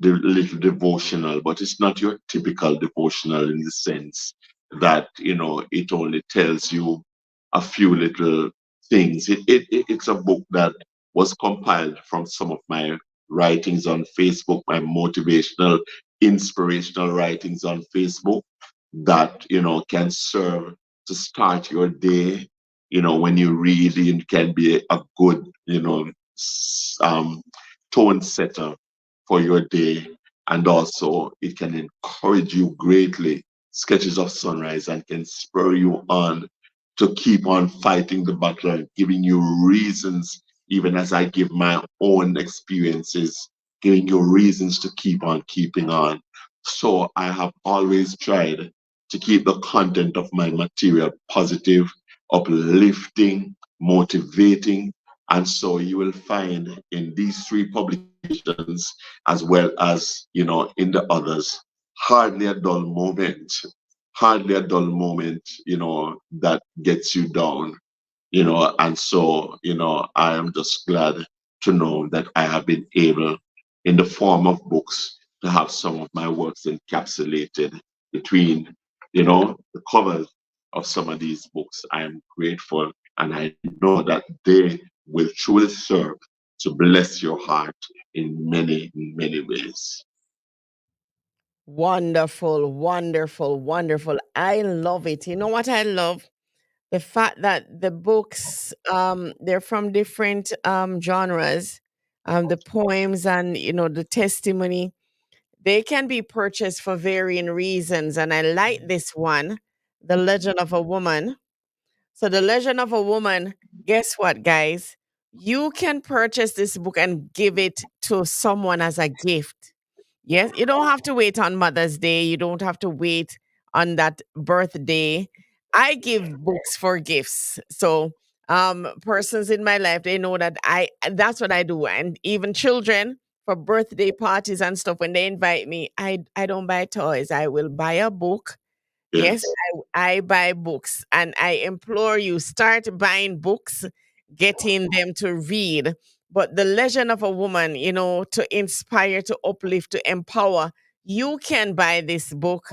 little devotional, but it's not your typical devotional in the sense that it only tells you a few little things. It's a book that was compiled from some of my writings on Facebook, my motivational, inspirational writings on Facebook that can serve to start your day. When you read, it can be a good tone setter for your day, and also it can encourage you greatly. Sketches of Sunrise and can spur you on to keep on fighting the battle and giving you reasons, even as I give my own experiences, giving you reasons to keep on keeping on. So I have always tried to keep the content of my material positive, uplifting, motivating. And so you will find in these three publications, as well as in the others, hardly a dull moment, hardly a dull moment, that gets you down, and so, I am just glad to know that I have been able, in the form of books, to have some of my works encapsulated between, the covers of some of these books. I am grateful, and I know that they will truly serve to bless your heart in many, many ways. Wonderful, wonderful, wonderful. I love it. You know what I love? The fact that the books, they're from different genres, the poems and the testimony, they can be purchased for varying reasons. And I like this one, The Legend of a Woman. So, The Legend of a Woman, guess what, guys? You can purchase this book and give it to someone as a gift. Yes, you don't have to wait on Mother's Day. You don't have to wait on that birthday. I give books for gifts. So, persons in my life, they know that that's what I do. And even children for birthday parties and stuff, when they invite me, I don't buy toys. I will buy a book. Yes, Yes. I buy books, and I implore you, start buying books, getting them to read. But The Legend of a Woman, to inspire, to uplift, to empower, you can buy this book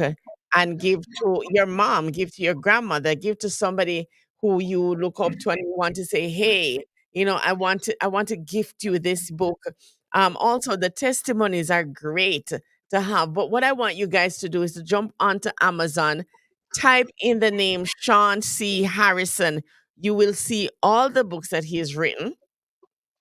and give to your mom, give to your grandmother, give to somebody who you look up to and you want to say, hey, I want to gift you this book. Also, the testimonies are great to have. But what I want you guys to do is to jump onto Amazon, type in the name Sean C. Harrison. You will see all the books that he has written,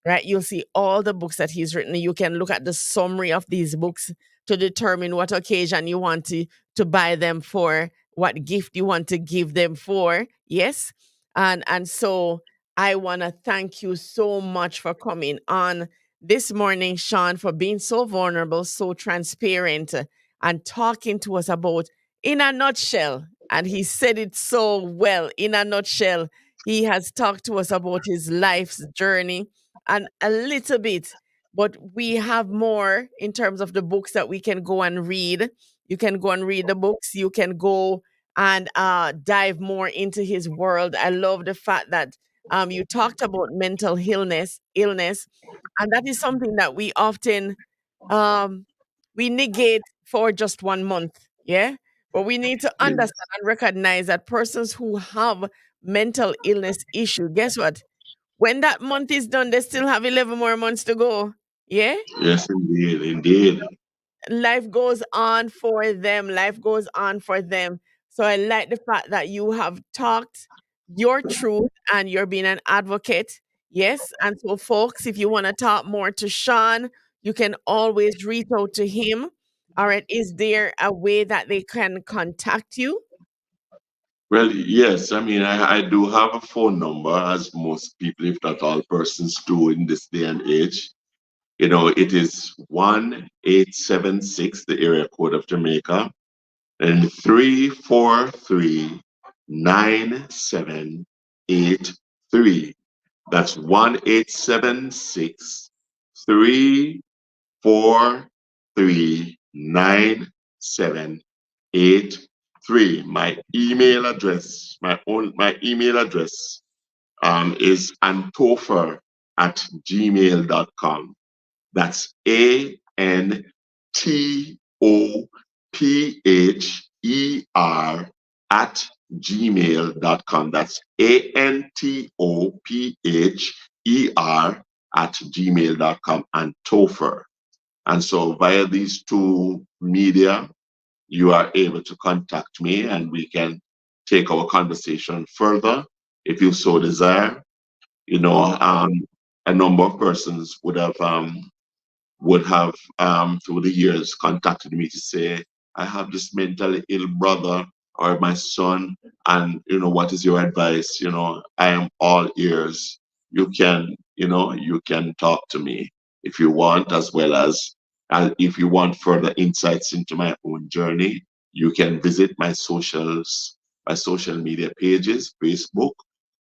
right? You'll see all the books that he's written. You can look at the summary of these books to determine what occasion you want to buy them for, what gift you want to give them for. Yes. And so I want to thank you so much for coming on. this morning, Sean, for being so vulnerable, so transparent, and talking to us about in a nutshell. And he said it so well. In a nutshell, he has talked to us about his life's journey and a little bit, but we have more in terms of the books that we can go and read. You can go and read the books. You can go and dive more into his world. I love the fact that you talked about mental illness, and that is something that we often um, we negate for just 1 month. Yeah, but we need to Yes. understand and recognize that persons who have mental illness issue, guess what? When that month is done, they still have 11 more months to go. Yeah, Yes, indeed, indeed. life goes on for them. Life goes on for them. So I like the fact that you have talked your truth and you're being an advocate. Yes. And so, folks, if you want to talk more to Sean, you can always reach out to him. All right. Is there a way that they can contact you? Well, yes, I mean, I do have a phone number, as most people, if not all persons, do in this day and age. It is 1-876, the area code of Jamaica, and 343-9783. That's 1-877-343-9783. My email address is antofer@gmail.com. That's ANTOPHER at gmail.com. That's ANTOPHER at gmail.com, and Topher. And so via these two media, you are able to contact me and we can take our conversation further if you so desire. A number of persons would have through the years contacted me to say, I have this mentally ill brother or my son, and what is your advice? I am all ears. You can talk to me if you want, as well as if you want further insights into my own journey. You can visit my social media pages: Facebook,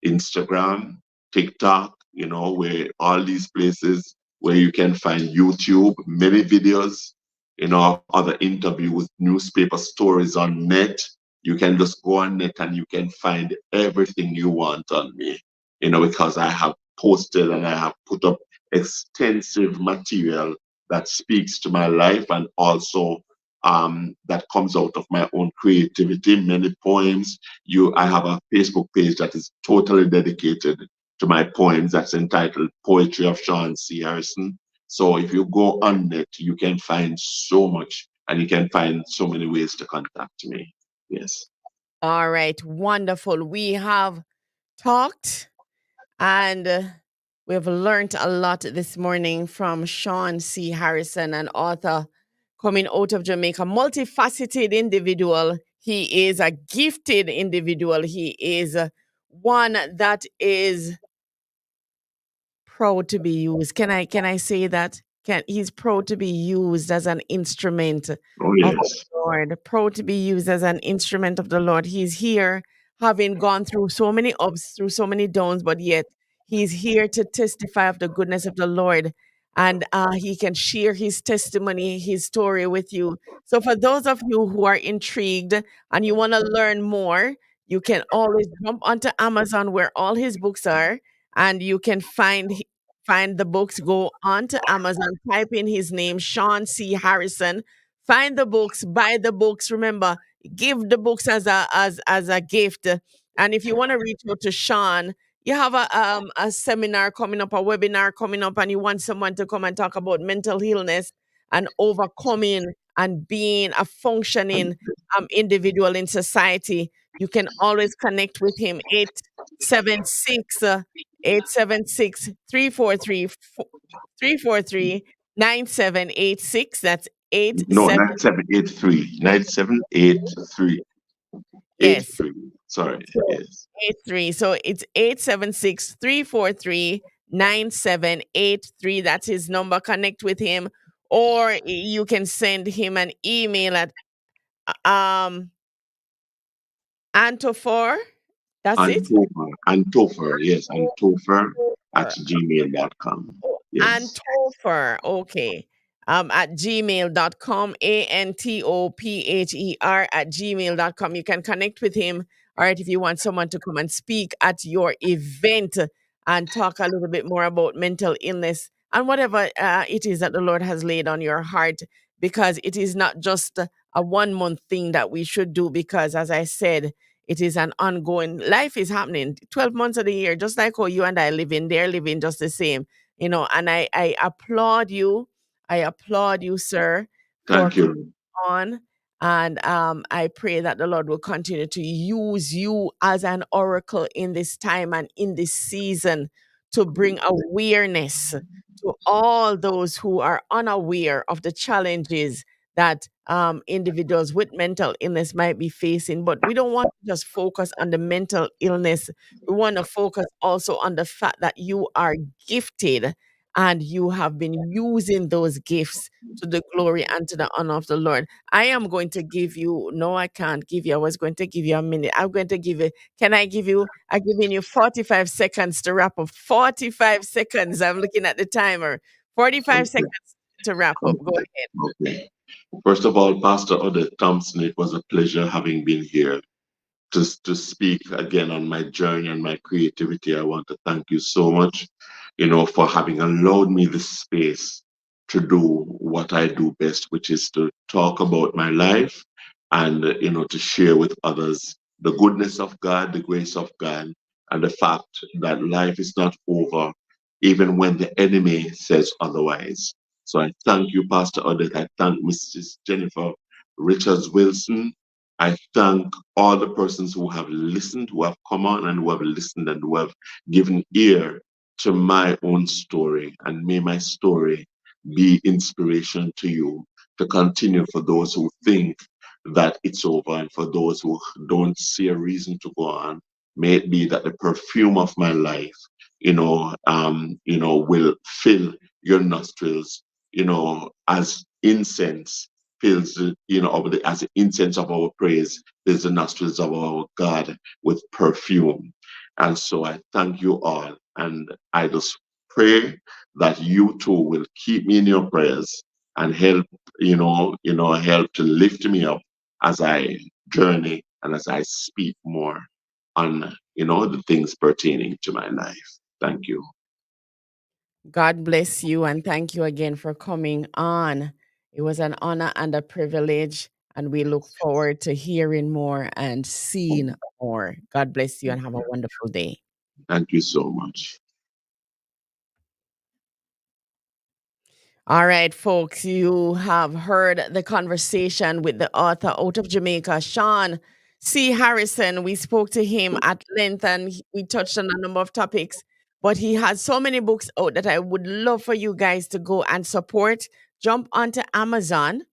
Instagram, TikTok, where all these places where you can find YouTube, many videos, other interviews, newspaper stories on net. You can just go on net and you can find everything you want on me, because I have posted and I have put up extensive material that speaks to my life, and also that comes out of my own creativity. Many poems. I have a Facebook page that is totally dedicated to my poems, that's entitled Poetry of Sean C. Harrison. So if you go on it, you can find so much, and you can find so many ways to contact me. Yes. All right. Wonderful. We have talked and we've learned a lot this morning from Sean C. Harrison, an author coming out of Jamaica, multifaceted individual. He is a gifted individual. He is one that is proud to be used. Can I say that? He's proud to be used as an instrument of Oh, the yes. Lord, proud to be used as an instrument of the Lord. He's here having gone through so many ups, through so many downs, but yet he's here to testify of the goodness of the Lord. And he can share his testimony, his story with you. So, for those of you who are intrigued and you want to learn more, you can always jump onto Amazon where all his books are, and you can find the books. Go on to Amazon, type in his name, Sean C. Harrison. Find the books, buy the books. Remember, give the books as a gift. And if you want to reach out to Sean, you have a seminar coming up, a webinar coming up, and you want someone to come and talk about mental illness and overcoming and being a functioning individual in society, you can always connect with him. 876 876 343 That's No, 87. 9783. 9783. Yes. 83. Sorry. So Yes. 83. So it's 876 343 9783. That's his number. Connect with him, or you can send him an email at um Antofor. That's it. Antofer, yes, Antofer at Or gmail.com. and Yes. Topher, okay. At gmail.com, Antopher at gmail.com. You can connect with him. All right, if you want someone to come and speak at your event and talk a little bit more about mental illness and whatever it is that the Lord has laid on your heart, because it is not just a 1 month thing that we should do, because as I said, it is an ongoing life is happening 12 months of the year, just like how you and I live in, they're living just the same, and I applaud you. I applaud you, sir, for Thank you. on. And I pray that the Lord will continue to use you as an oracle in this time and in this season to bring awareness to all those who are unaware of the challenges that individuals with mental illness might be facing. But we don't want to just focus on the mental illness. We want to focus also on the fact that you are gifted and you have been using those gifts to the glory and to the honor of the Lord. I am going to give you, no, I can't give you. I was going to give you a minute. I'm going to give you, can I give you, I'm giving you 45 seconds to wrap up. 45 seconds. I'm looking at the timer. 45 Okay. seconds to wrap up. Go Okay. ahead. Okay. First of all, Pastor Odette Thompson, it was a pleasure having been here to speak again on my journey and my creativity. I want to thank you so much, for having allowed me this space to do what I do best, which is to talk about my life and, to share with others the goodness of God, the grace of God, and the fact that life is not over, even when the enemy says otherwise. So I thank you, Pastor Odette. I thank Mrs. Jennifer Richards Wilson. I thank all the persons who have listened, who have come on and who have listened and who have given ear to my own story. And may my story be inspiration to you to continue, for those who think that it's over and for those who don't see a reason to go on. May it be that the perfume of my life, will fill your nostrils, as incense fills as the incense of our praise fills the nostrils of our God with perfume. And so I thank you all, and I just pray that you too will keep me in your prayers and help, help to lift me up as I journey and as I speak more on, the things pertaining to my life. Thank you. God bless you and thank you again for coming on. It was an honor and a privilege, and we look forward to hearing more and seeing more. God bless you and have a wonderful day. Thank you so much. All right, folks, you have heard the conversation with the author out of Jamaica, Sean C. Harrison. We spoke to him at length and we touched on a number of topics, but he has so many books out that I would love for you guys to go and support. Jump onto Amazon,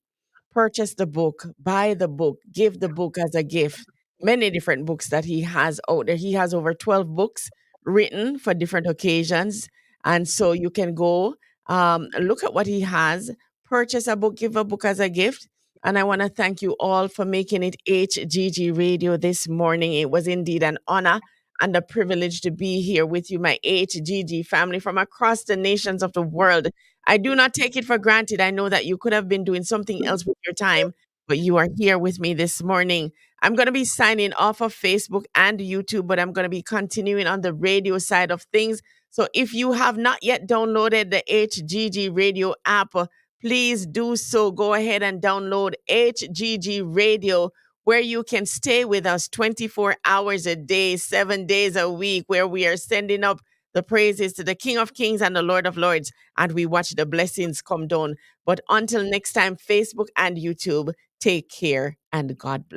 purchase the book, buy the book, give the book as a gift. Many different books that he has out there. He has over 12 books written for different occasions. And so you can go look at what he has, purchase a book, give a book as a gift. And I want to thank you all for making it HGG Radio this morning. It was indeed an honor and a privilege to be here with you, my HGG family from across the nations of the world. I do not take it for granted. I know that you could have been doing something else with your time, but you are here with me this morning. I'm going to be signing off of Facebook and YouTube, but I'm going to be continuing on the radio side of things. So if you have not yet downloaded the HGG Radio app, please do so. Go ahead and download HGG Radio, where you can stay with us 24 hours a day, 7 days a week, where we are sending up the praises to the King of Kings and the Lord of Lords, and we watch the blessings come down. But until next time, Facebook and YouTube, take care and God bless.